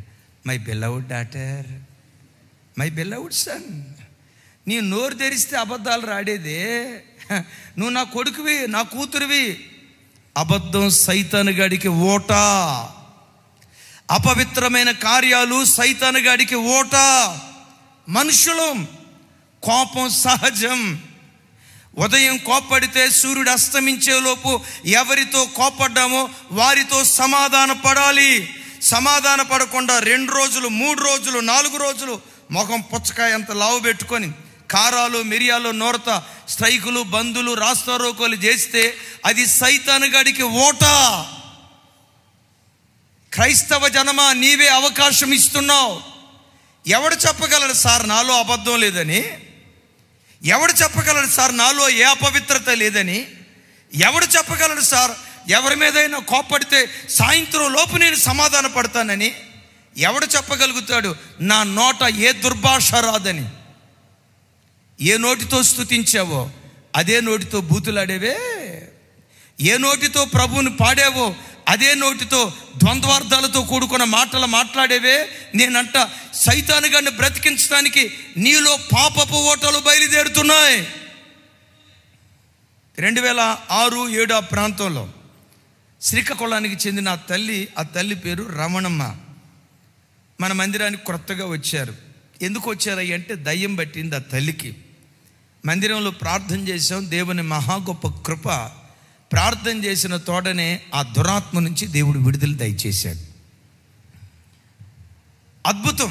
my beloved daughter, my beloved son. నీ నోరు తెరిస్తే అబద్ధాలు రాడేదే. నువ్వు నా కొడుకువి, నా కూతురువి. అబద్ధం సైతాను గాడికి ఓట. అపవిత్రమైన కార్యాలు సైతాను గాడికి ఓట. మనుషులు కోపం సహజం. ఉదయం కోప్పడితే సూర్యుడు అస్తమించే లోపు ఎవరితో కోపడ్డామో వారితో సమాధాన పడాలి. సమాధాన పడకుండా 2 రోజులు 3 రోజులు 4 రోజులు ముఖం పుచ్చకాయ అంత లావు పెట్టుకొని కారాలు మిరియాలు నోరత స్ట్రైకులు బందులు రాస్తారోకోలు చేస్తే అది సైతాను గాడికి ఓట. క్రైస్తవ జనమా, నీవే అవకాశం ఇస్తున్నావు. ఎవడు చెప్పగలడు సార్ నాలో అబద్ధం లేదని? ఎవడు చెప్పగలడు సార్ నాలో ఏ అపవిత్రత లేదని? ఎవడు చెప్పగలడు సార్ ఎవరి మీదైనా కోప్పడితే సాయంత్రం లోపు నేను సమాధాన పడతానని? ఎవడు చెప్పగలుగుతాడు నా నోట ఏ దుర్భాష రాదని? ఏ నోటితో స్తుతించావో అదే నోటితో బూతులాడేవే. ఏ నోటితో ప్రభువుని పాడావో అదే నోటితో ద్వంద్వార్థాలతో కూడుకున్న మాటలు మాట్లాడేవే. నేనంట సైతాను గారిని బ్రతికించడానికి నీలో పాపపు ఓటలు బయలుదేరుతున్నాయి. 2006-7 ఆ ప్రాంతంలో శ్రీకాకుళానికి చెందిన ఆ తల్లి పేరు రమణమ్మ. మన మందిరానికి కొత్తగా వచ్చారు. ఎందుకు వచ్చారయ్య అంటే దయ్యం పట్టింది ఆ తల్లికి. మందిరంలో ప్రార్థన చేసాం. దేవుని మహా గొప్ప కృప. ప్రార్థన చేసిన తోడనే ఆ దురాత్మ నుంచి దేవుడు విడుదల దయచేశాడు. అద్భుతం.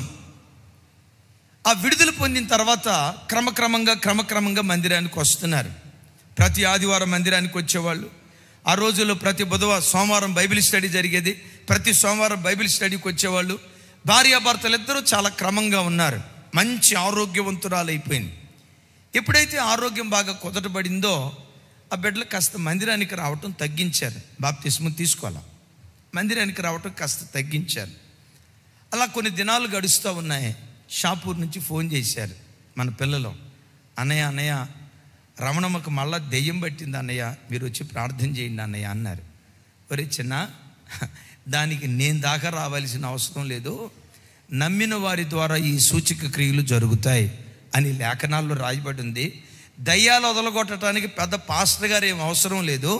ఆ విడుదల పొందిన తర్వాత క్రమక్రమంగా మందిరానికి వస్తున్నారు. ప్రతి ఆదివారం మందిరానికి వచ్చేవాళ్ళు. ఆ రోజుల్లో ప్రతి సోమవారం బైబిల్ స్టడీ జరిగేది. ప్రతి సోమవారం బైబిల్ స్టడీకి వచ్చేవాళ్ళు. భార్యాభర్తలు ఇద్దరూ చాలా క్రమంగా ఉన్నారు. మంచి ఆరోగ్యవంతురాలు అయిపోయింది. ఎప్పుడైతే ఆరోగ్యం బాగా కుదటబడిందో ఆ బిడ్డలు కాస్త మందిరానికి రావటం తగ్గించారు. బాప్తిస్మం తీసుకోవాలి, మందిరానికి రావటం కాస్త తగ్గించారు. అలా కొన్ని దినాలు గడుస్తూ ఉన్నాయి. షాపూర్ నుంచి ఫోన్ చేశారు మన పిల్లలు. అన్నయ్య రమణమ్మకు మళ్ళా దెయ్యం పట్టింది అన్నయ్య, మీరు వచ్చి ప్రార్థన చేయండి అన్నయ్య అన్నారు. ఒరే చిన్న, దానికి నేను దాకా రావాల్సిన అవసరం లేదు. నమ్మిన వారి ద్వారా ఈ సూచక క్రియలు జరుగుతాయి అని లేఖనాల్లో రాయబడి ఉంది. దయ్యాలు వదలగొట్టడానికి పెద్ద పాస్టర్ గారు ఏం అవసరం లేదు.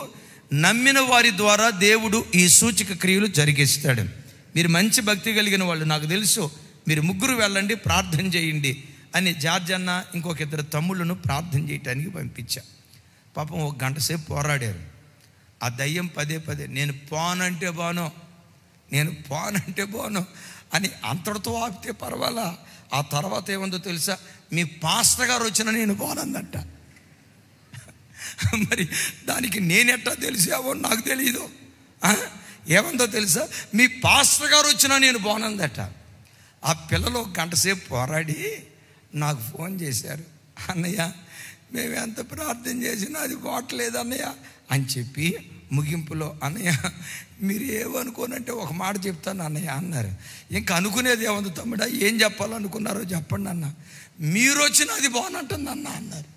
నమ్మిన వారి ద్వారా దేవుడు ఈ సూచక క్రియలు జరిగిస్తాడు. మీరు మంచి భక్తి కలిగిన వాళ్ళు, నాకు తెలుసు, మీరు 3 వెళ్ళండి ప్రార్థన చేయండి అని జార్జ్ అన్న ఇంకొక 2 తమ్ముళ్ళను ప్రార్థన చేయటానికి పంపించా. పాపం 1 గంట సేపు పోరాడారు. ఆ దయ్యం పదే నేను పోనంటే పోను అని అంతటితో ఆపితే పర్వాలా. ఆ తర్వాత ఏముందో తెలుసా? మీ పాస్టర్ గారు వచ్చినా నేను పోనందంట. మరి దానికి నేనెట్టా తెలిసావో నాకు తెలియదు. ఏముందో తెలుసా? మీ పాస్టర్ గారు వచ్చినా నేను పోనందట. ఆ పిల్లలు 1 గంట సేపు పోరాడి నాకు ఫోన్ చేశారు. అన్నయ్య, మేము ఎంత ప్రార్థన చేసినా అది పోవట్లేదు అన్నయ్య అని చెప్పి ముగింపులో, అన్నయ్య మీరు ఏమనుకోనంటే ఒక మాట చెప్తాను అన్నయ్య అన్నారు. ఇంకా అనుకునేది ఏముంది తమ్ముడా, ఏం చెప్పాలనుకున్నారో చెప్పండి అన్న. మీరు వచ్చినా అది బాగుంటుంది అన్నారు.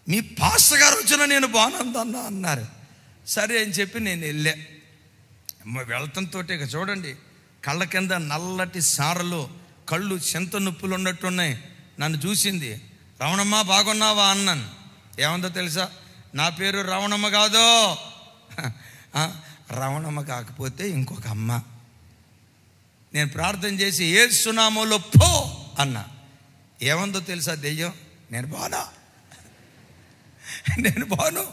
మీ పాస్టర్ గారు వచ్చినా నేను బాగుందన్న అన్నారు. సరే అని చెప్పి నేను వెళ్ళా. వెళ్తంతో ఇక చూడండి, కళ్ళ కింద నల్లటి సారలు, కళ్ళు చింత నొప్పులు ఉన్నట్టున్నాయి. నన్ను చూసింది. రమణమ్మ బాగున్నావా అన్నాను. ఏమందో తెలుసా? నా పేరు రమణమ్మ కాదు, రమణమ్మ కాకపోతే ఇంకొక అమ్మ. నేను ప్రార్థన చేసి యేసు నామములో పో అన్నా. ఏమందో తెలుసా దెయ్యం? నేను బాను.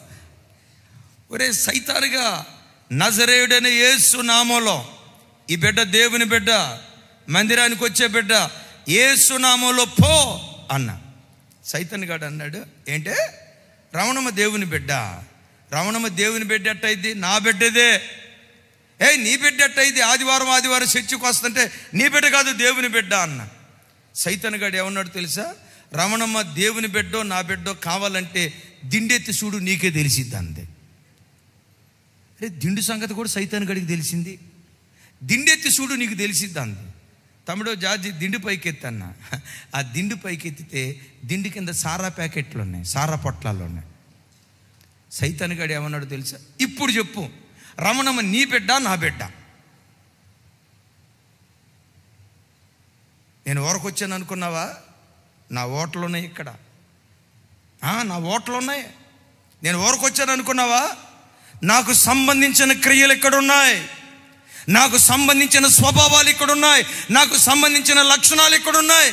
ఒరే సైతానుగా, నజరేయుడైన యేసు నామములో ఈ బిడ్డ దేవుని బిడ్డ, మందిరానికి వచ్చే బిడ్డ, యేసు నామములో పో అన్నా. సైతాన్ గాడు అన్నాడు, ఏంటే రమణమ్మ దేవుని బిడ్డ? రమణమ్మ దేవుని బిడ్డ ఎట్టయిద్ది? నా బిడ్డదే. నీ బిడ్డ ఎట్టయిద్ది? ఆదివారం చర్చికి వస్తుంటే నీ బిడ్డ కాదు దేవుని బిడ్డ అన్న. సైతాన్ గాడు ఏమన్నాడు తెలుసా? రమణమ్మ దేవుని బిడ్డో నా బిడ్డో కావాలంటే దిండెత్తి చూడు, నీకే తెలిసిద్ది అంది. అరే దిండు సంగతి కూడా సైతాన్ గడికి తెలిసింది. దిండెత్తి చూడు నీకు తెలిసిద్ది అంది. తమ్ముడు జార్జి దిండు పైకెత్తన్న. ఆ దిండు పైకెత్తితే దిండు కింద సారా ప్యాకెట్లు ఉన్నాయి, సారా పొట్లాలు ఉన్నాయి. సైతాన్ గడి ఏమన్నాడు తెలుసా? ఇప్పుడు చెప్పు రమణమ్మ నీ బిడ్డ నా బిడ్డ? నేను ఊరకొచ్చాను అనుకున్నావా? నా ఓట్లు ఉన్నాయి ఇక్కడ, నా ఓట్లు ఉన్నాయి. నేను ఊరకొచ్చాను అనుకున్నావా? నాకు సంబంధించిన క్రియలు ఇక్కడున్నాయి, నాకు సంబంధించిన స్వభావాలు ఇక్కడున్నాయి, నాకు సంబంధించిన లక్షణాలు ఇక్కడున్నాయి.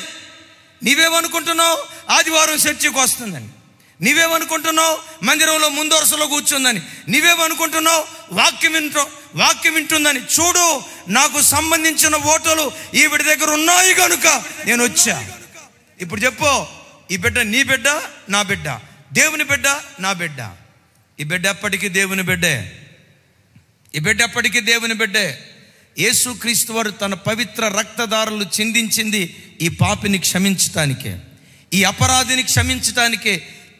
నీవేమనుకుంటున్నావు? ఆదివారం చర్చికి వస్తుందని. నీవేమనుకుంటున్నావు? మందిరంలో ముందు వరుసలో కూర్చుందని. నీవేమనుకుంటున్నావు? వాక్యం వింటుందని. చూడు, నాకు సంబంధించిన ఓటలు ఈవిడ దగ్గర ఉన్నాయి కనుక నేను వచ్చా. ఇప్పుడు చెప్పు, ఈ బిడ్డ నీ బిడ్డ నా బిడ్డ, దేవుని బిడ్డ నా బిడ్డ. ఈ బిడ్డ ఎప్పటికీ దేవుని బిడ్డే, ఈ బిడ్డ ఎప్పటికీ దేవుని బిడ్డే. యేసుక్రీస్తు వారు తన పవిత్ర రక్తధారలు చిందించింది ఈ పాపిని క్షమించటానికే, ఈ అపరాధిని క్షమించటానికే,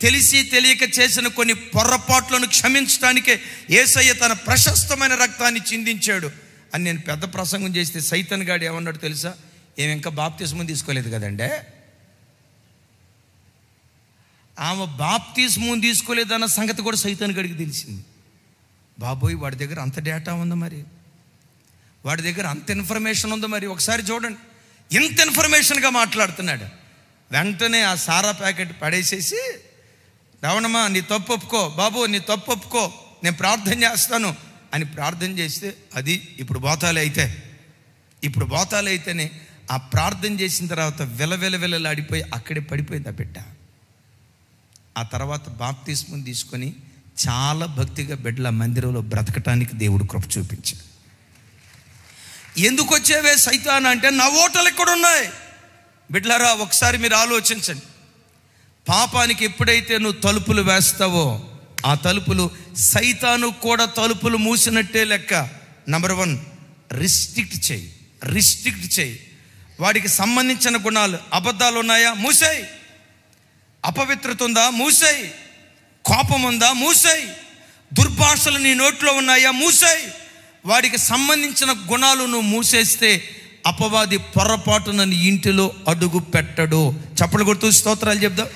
తెలిసి తెలియక చేసిన కొన్ని పొరపాట్లను క్షమించటానికే యేసయ్య తన ప్రశస్తమైన రక్తాన్ని చిందించాడు అని నేను పెద్ద ప్రసంగం చేస్తే సైతాన్ గాడు ఏమన్నాడు తెలుసా? ఏమి ఇంకా బాప్తిస్మం తీసుకోలేదు కదండే. ఆమె బాప్తిస్మం తీసుకోలేదన్న సంగతి కూడా సైతాన్ గడికి తెలిసింది. బాబోయ్, వాడి దగ్గర అంత డేటా ఉంది, మరి వాడి దగ్గర అంత ఇన్ఫర్మేషన్ ఉంది. మరి ఒకసారి చూడండి, ఎంత ఇన్ఫర్మేషన్గా మాట్లాడుతున్నాడు. వెంటనే ఆ సారా ప్యాకెట్ పడేసేసి, రావణమ్మా నీ తప్పు ఒప్పుకో, బాబు నీ తప్పు ఒప్పుకో, నేను ప్రార్థన చేస్తాను అని ప్రార్థన చేస్తే అది ఇప్పుడు బోతాలు అయితేనే ఆ ప్రార్థన చేసిన తర్వాత విలవిలలాడిపోయి అక్కడే పడిపోయింది ఆ బిడ్డ. ఆ తర్వాత బాప్తిస్మం తీసుకొని చాలా భక్తిగా బిడ్డల మందిరంలో బ్రతకటానికి దేవుడు కృప చూపించాడు. ఎందుకు వచ్చేవే సైతాన్ అంటే, నా ఓటలు ఎక్కడున్నాయి? బిడ్డలారా ఒకసారి మీరు ఆలోచించండి. పాపానికి ఎప్పుడైతే నువ్వు తలుపులు వేస్తావో ఆ తలుపులు సైతాను కూడా తలుపులు మూసినట్టే లెక్క. నంబర్ 1, రిస్ట్రిక్ట్ చేయి. వాడికి సంబంధించిన గుణాలు, అబద్ధాలు ఉన్నాయా? మూసేయి. అపవిత్రత ఉందా? మూసేయి. కోపం ఉందా? మూసేయి. దుర్భాషలు నీ నోట్లో ఉన్నాయా? మూసేయి. వాడికి సంబంధించిన గుణాలు నువ్వు మూసేస్తే అపవాది పొరపాటున నీ ఇంటిలో అడుగు పెట్టడు. చప్పలు కొడుతూ స్తోత్రాలు చెప్దాం.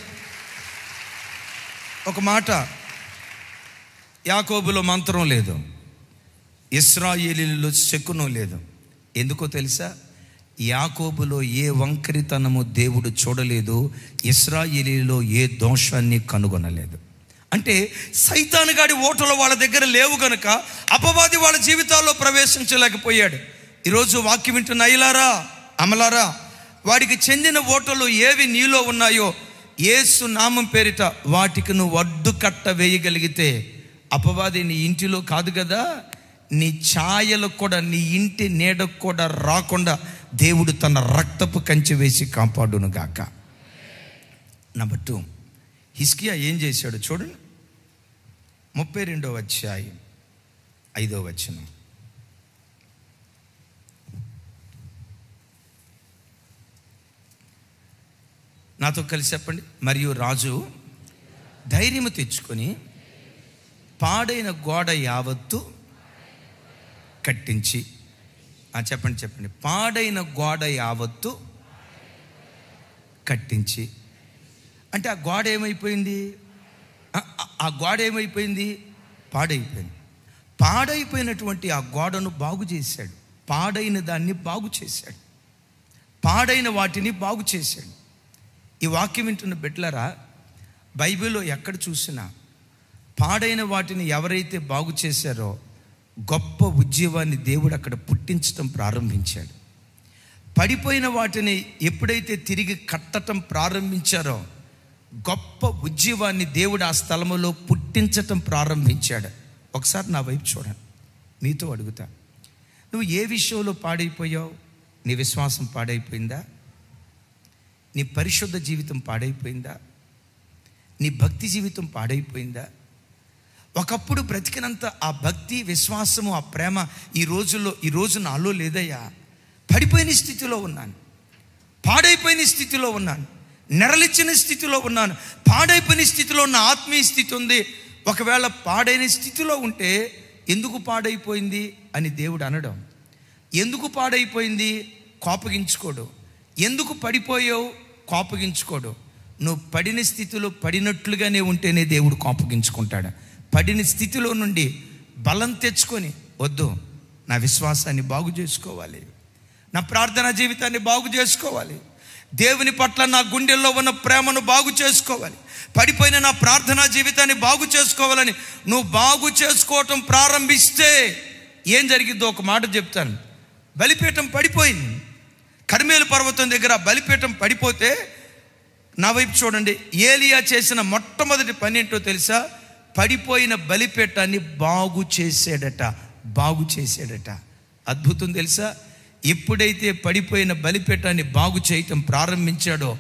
ఒక మాట, యాకోబులో మంత్రం లేదు, ఇశ్రాయేలీలో శకునం లేదు. ఎందుకో తెలుసా? యాకోబులో ఏ వంకరితనము దేవుడు చూడలేదు, ఇశ్రాయేలీలో ఏ దోషాన్ని కనుగొనలేదు. అంటే సైతాను గాడి ఓటలు వాళ్ళ దగ్గర లేవు గనుక అపవాది వాళ్ళ జీవితాల్లో ప్రవేశించలేకపోయాడు. ఈరోజు వాక్యం వింటున్న అయ్యలారా, అమలారా, వాడికి చెందిన ఓటలు ఏవి నీలో ఉన్నాయో యేసు నామం పేరిట వాటికి నువ్వు అడ్డు కట్ట వేయగలిగితే అపవాది నీ ఇంటిలో కాదు కదా, నీ ఛాయలకు కూడా, నీ ఇంటి నీడకు కూడా రాకుండా దేవుడు తన రక్తపు కంచె వేసి కాపాడును గాక. నంబర్ 2, హిజ్కియా ఏం చేశాడు చూడండి. 32వ అధ్యాయం 5వ వచనం. నాతో కలిసి చెప్పండి. మరియు రాజు ధైర్యము తెచ్చుకొని పాడైన గోడ యావత్తు కట్టించి, చెప్పండి, పాడైన గోడ యావత్తు కట్టించి. అంటే ఆ గోడ ఏమైపోయింది? పాడైపోయింది. పాడైపోయినటువంటి ఆ గోడను బాగు చేశాడు. పాడైన దాన్ని బాగు చేశాడు. పాడైన వాటిని బాగు చేశాడు. ఈ వాక్యం వింటున్న బిడ్డలారా, బైబిల్లో ఎక్కడ చూసినా పాడైన వాటిని ఎవరైతే బాగు చేశారో గొప్ప ఉద్యమాన్ని దేవుడు అక్కడ పుట్టించటం ప్రారంభించాడు. పడిపోయిన వాటిని ఎప్పుడైతే తిరిగి కట్టడం ప్రారంభించారో గొప్ప ఉద్యమాన్ని దేవుడు ఆ స్థలములో పుట్టించటం ప్రారంభించాడు. ఒకసారి నా వైపు చూడండి, మీతో అడుగుతా, నువ్వు ఏ విషయంలో పాడైపోయావు? నీ విశ్వాసం పాడైపోయిందా? నీ పరిశుద్ధ జీవితం పాడైపోయిందా? నీ భక్తి జీవితం పాడైపోయిందా? ఒకప్పుడు బ్రతికినంత ఆ భక్తి, విశ్వాసము, ఆ ప్రేమ ఈ రోజు నాలో లేదయ్యా. పడిపోయిన స్థితిలో ఉన్నాను, పాడైపోయిన స్థితిలో ఉన్నాను, నెరలిచ్చిన స్థితిలో ఉన్నాను, పాడైపోయిన స్థితిలో ఉన్న ఆత్మీయ స్థితి ఉంది. ఒకవేళ పాడైన స్థితిలో ఉంటే ఎందుకు పాడైపోయింది అని దేవుడు అనడం. ఎందుకు పాడైపోయింది కోపగించుకోడు. ఎందుకు పడిపోయావు కోపగించుకోడు. నువ్వు పడిన స్థితిలో పడినట్లుగానే ఉంటేనే దేవుడు కోపగించుకుంటాడు. పడిన స్థితిలో నుండి బలం తెచ్చుకొని, వద్దు, నా విశ్వాసాన్ని బాగు చేసుకోవాలి, నా ప్రార్థనా జీవితాన్ని బాగు చేసుకోవాలి, దేవుని పట్ల నా గుండెల్లో ఉన్న ప్రేమను బాగు చేసుకోవాలి, పడిపోయిన నా ప్రార్థనా జీవితాన్ని బాగు చేసుకోవాలని నువ్వు బాగు చేసుకోవటం ప్రారంభిస్తే ఏం జరిగిద్దో ఒక మాట చెప్తాను. బలిపీఠం పడిపోయింది. కర్మేలు పర్వతం దగ్గర బలిపీఠం పడిపోతే నా వైపు చూడండి, ఏలియా చేసిన మొట్టమొదటి పని ఏంటో తెలుసా? పడిపోయిన బలిపీఠాన్ని బాగు చేసాడట. అద్భుతం తెలుసా? ఎప్పుడైతే పడిపోయిన బలిపీఠాన్ని బాగు చేయటం ప్రారంభించాడో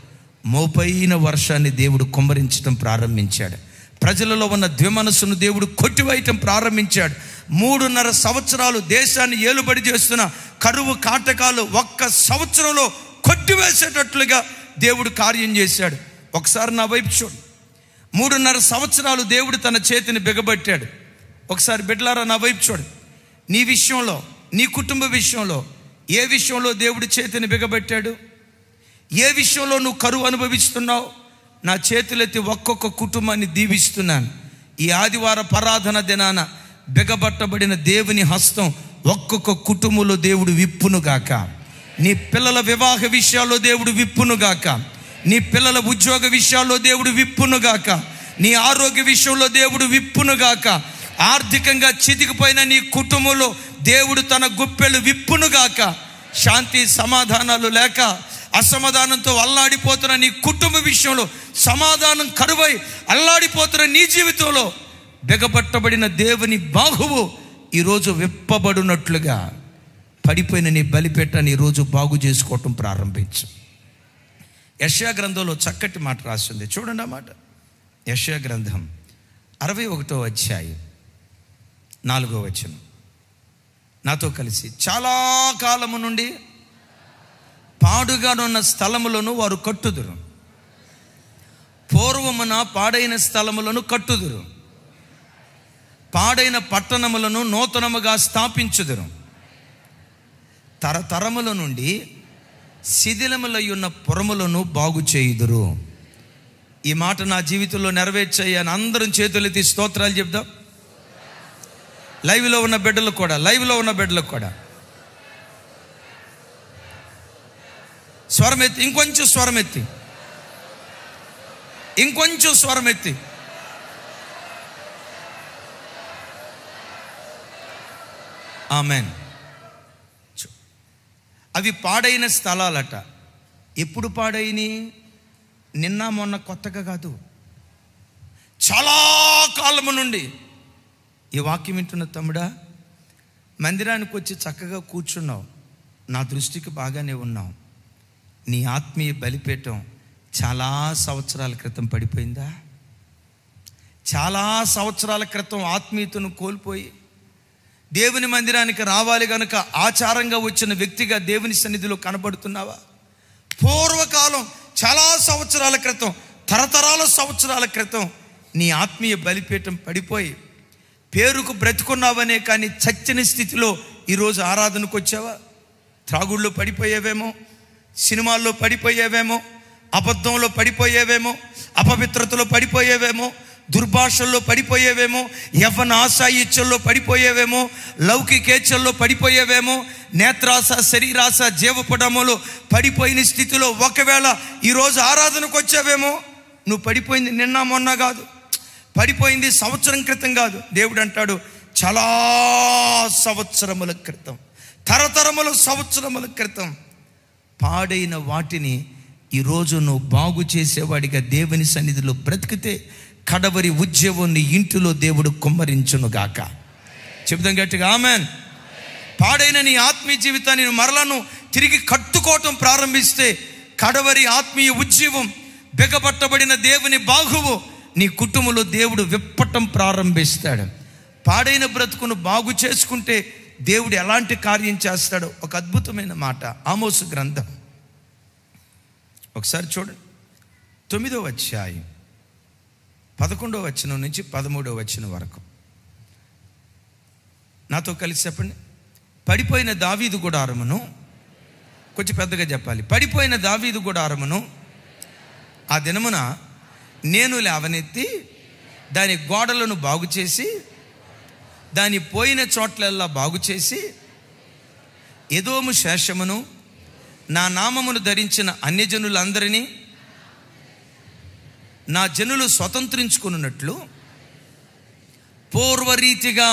మోపైన వర్షాన్ని దేవుడు కుమ్మరించడం ప్రారంభించాడు. ప్రజలలో ఉన్న ద్విమనస్సును దేవుడు కొట్టివేయటం ప్రారంభించాడు. 3.5 సంవత్సరాలు దేశాన్ని ఏలుబడి చేస్తున్న కరువు కాటకాలు ఒక్క సంవత్సరంలో కొట్టివేసేటట్లుగా దేవుడు కార్యం చేశాడు. ఒకసారి నా వైపు చూడు. 3.5 సంవత్సరాలు దేవుడు తన చేతిని బిగబట్టాడు. ఒకసారి బిడ్డలారా నా వైపు చూడు. నీ విషయంలో, నీ కుటుంబ విషయంలో ఏ విషయంలో దేవుడు చేతిని బిగబట్టాడు? ఏ విషయంలో నువ్వు కరువు అనుభవిస్తున్నావు? నా చేతులెత్తి ఒక్కొక్క కుటుంబాన్ని దీవిస్తున్నాను. ఈ ఆదివార పరాధన దినాన బిగబట్టబడిన దేవుని హస్తం ఒక్కొక్క కుటుంబంలో దేవుడు విప్పునుగాక. నీ పిల్లల వివాహ విషయాల్లో దేవుడు విప్పునుగాక. నీ పిల్లల ఉద్యోగ విషయాల్లో దేవుడు విప్పునుగాక. నీ ఆరోగ్య విషయంలో దేవుడు విప్పునుగాక. ఆర్థికంగా చితికిపోయిన నీ కుటుంబంలో దేవుడు తన గుప్పెళ్ళు విప్పునుగాక. శాంతి సమాధానాలు లేక అసమాధానంతో అల్లాడిపోతున్న నీ కుటుంబ విషయంలో సమాధానం కరువై అల్లాడిపోతున్న నీ జీవితంలో బిగబట్టబడిన దేవుని బాహువు ఈరోజు విప్పబడినట్లుగా పడిపోయిన నీ బలిపీఠాన్ని ఈరోజు బాగు చేసుకోవటం ప్రారంభించు. యెషయా గ్రంథంలో చక్కటి మాట రాస్తుంది, చూడండి ఆ మాట. యెషయా గ్రంథం 61వ అధ్యాయం 4వ వచనం. నాతో కలిసి, చాలా కాలము నుండి పాడుగానున్న స్థలములను వారు కట్టుదురు, పూర్వమున పాడైన స్థలములను కట్టుదురు, పాడైన పట్టణములను నూతనముగా స్థాపించుదురు, తరతరముల నుండి శిథిలములై ఉన్న పురములను బాగు చేయుదురు. ఈ మాట నా జీవితంలో నెరవేర్చాయని అందరం చేతులెత్తి స్తోత్రాలు చెప్దాం. లైవ్లో ఉన్న బిడ్డలకు కూడా స్వరమెత్తి, ఇంకొంచెం స్వరమెత్తి. ఆమెన్. అవి పాడైన స్థలాలట. ఎప్పుడు పాడైనవి? నిన్న మొన్న కొత్తగా కాదు, చాలా కాలము నుండి. ఈ వాక్యం వింటున్న తమ్ముడా, మందిరానికి వచ్చి చక్కగా కూర్చున్నావు, నా దృష్టికి బాగానే ఉన్నావు. నీ ఆత్మీయ బలిపీఠం చాలా సంవత్సరాల క్రితం పడిపోయిందా? చాలా సంవత్సరాల క్రితం ఆత్మీయతను కోల్పోయి దేవుని మందిరానికి రావాలి గనుక ఆచారంగా వచ్చిన వ్యక్తిగా దేవుని సన్నిధిలో కనబడుతున్నావా? పూర్వకాలం, చాలా సంవత్సరాల క్రితం, తరతరాల సంవత్సరాల క్రితం నీ ఆత్మీయ బలిపీఠం పడిపోయి పేరుకు బ్రతుకున్నావనే కానీ చచ్చిన స్థితిలో ఈరోజు ఆరాధనకు వచ్చావా? త్రాగుళ్ళు పడిపోయేవేమో, సినిమాల్లో పడిపోయేవేమో, అబద్ధంలో పడిపోయేవేమో, అపవిత్రతలో పడిపోయేవేమో, దుర్భాషల్లో పడిపోయేవేమో, యవ్వన ఆశాయిచ్చల్లో పడిపోయేవేమో, లౌకికేచ్ఛల్లో పడిపోయేవేమో, నేత్రాశ, శరీరాశ, జీవపడములో పడిపోయిన స్థితిలో ఒకవేళ ఈరోజు ఆరాధనకు వచ్చావేమో. నువ్వు పడిపోయింది నిన్న మొన్న కాదు, పడిపోయింది సంవత్సరం క్రితం కాదు. దేవుడు అంటాడు, చాలా సంవత్సరముల క్రితం, తరతరముల సంవత్సరముల క్రితం పాడైన వాటిని ఈరోజు నువ్వు బాగు చేసేవాడిగా దేవుని సన్నిధిలో బ్రతికితే కడవరి ఉద్యోగం నీ ఇంటిలో దేవుడు కుమ్మరించునుగాక. చెప్దాం గట్టిగా ఆమెన్. పాడైన నీ ఆత్మీయ జీవితాన్ని మరలను తిరిగి కట్టుకోవటం ప్రారంభిస్తే కడవరి ఆత్మీయ ఉజ్జీవం, బిగబట్టబడిన దేవుని బాహువు నీ కుటుంబంలో దేవుడు విప్పటం ప్రారంభిస్తాడు. పాడైన బ్రతుకును బాగు చేసుకుంటే దేవుడు ఎలాంటి కార్యం చేస్తాడో ఒక అద్భుతమైన మాట ఆమోసు గ్రంథం ఒకసారి చూడండి. 9వ అధ్యాయం 11వ వచనం నుంచి 13వ వచనం వరకు. నాతో కలిసి చెప్పండి. పడిపోయిన దావీదు గుడారమును, కొంచెం పెద్దగా చెప్పాలి. పడిపోయిన దావీదు గుడారమును ఆ దినమున నేను లేవనెత్తి దాని గోడలను బాగు చేసి దాని పోయిన చోట్లల్లా బాగు చేసి ఎదోము శేషమును నా నామమును ధరించిన అన్యజనులందరినీ నా జనులు స్వతంత్రించుకున్నట్లు పూర్వరీతిగా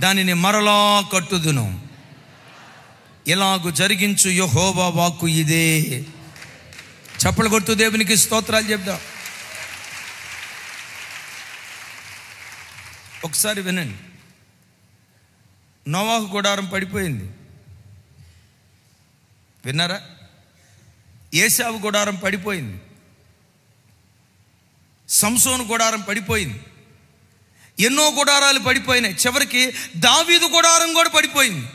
దానిని మరలా కట్టుదును. ఇలాగు జరిగించు యెహోవా వాక్కు ఇదే. చప్పలు కొడుతూ దేవునికి స్తోత్రాలు చెప్దాం. ఒకసారి వినండి. నోవాహు గుడారం పడిపోయింది, విన్నారా? ఏశావు గుడారం పడిపోయింది, సంసోను గుడారం పడిపోయింది, ఎన్నో గుడారాలు పడిపోయినాయి. చివరికి దావీదు గుడారం కూడా పడిపోయింది.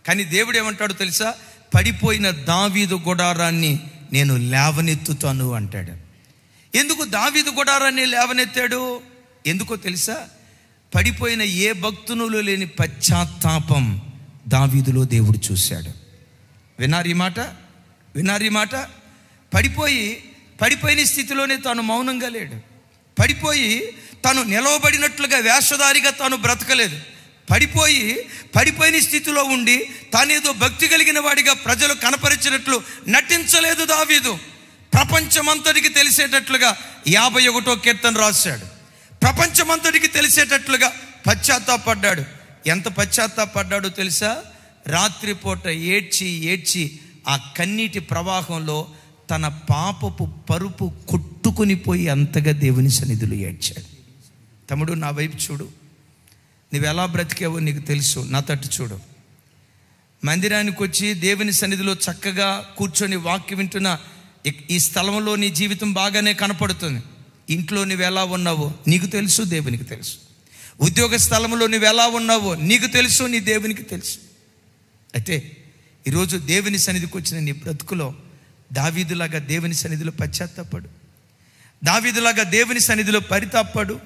కానీ దేవుడు ఏమంటాడు తెలుసా? పడిపోయిన దావీదు గుడారాన్ని నేను లేవనెత్తుతాను అంటాడు. ఎందుకు దావీదు గుడారాన్ని లేవనెత్తాడు? ఎందుకో తెలుసా? పడిపోయిన ఏ భక్తునులో లేని పశ్చాత్తాపం దావీదులో దేవుడు చూశాడు. విన్నారు ఈ మాట? విన్నారు ఈ మాట? పడిపోయిన స్థితిలోనే తాను మౌనంగా లేడు. తను నిలవబడినట్లుగా వేషధారిగా తాను బ్రతకలేదు. పడిపోయిన స్థితిలో ఉండి తానేదో భక్తి కలిగిన వాడిగా ప్రజలు కనపరిచినట్లు నటించలేదు దావీదు. ప్రపంచమంతటికి తెలిసేటట్లుగా 51వ కీర్తన రాశాడు. ప్రపంచమంతటికి తెలిసేటట్లుగా పశ్చాత్తాపడ్డాడు. ఎంత పశ్చాత్తాపడ్డాడో తెలుసా? రాత్రిపూట ఏడ్చి ఆ కన్నీటి ప్రవాహంలో తన పాపపు పరుపు కొట్టుకుని పోయి అంతగా దేవుని సన్నిధిలో ఏడ్చాడు. తమ్ముడు, నా వైపు చూడు. నువ్వు ఎలా బ్రతికావో నీకు తెలుసు. నా తట్టు చూడు. మందిరానికి వచ్చి దేవుని సన్నిధిలో చక్కగా కూర్చొని వాక్యం వింటున్న ఈ స్థలంలో నీ జీవితం బాగానే కనపడుతుంది. ఇంట్లో నువ్వు ఎలా ఉన్నావో నీకు తెలుసు, దేవునికి తెలుసు. ఉద్యోగ స్థలంలో నువ్వు ఎలా ఉన్నావో నీకు తెలుసు, నీ దేవునికి తెలుసు. అయితే ఈరోజు దేవుని సన్నిధికి వచ్చిన నీ బ్రతుకులో దావీదులాగా దేవుని సన్నిధిలో పశ్చాత్తాపడు. దావీదులాగా దేవుని సన్నిధిలో పరితాపడు.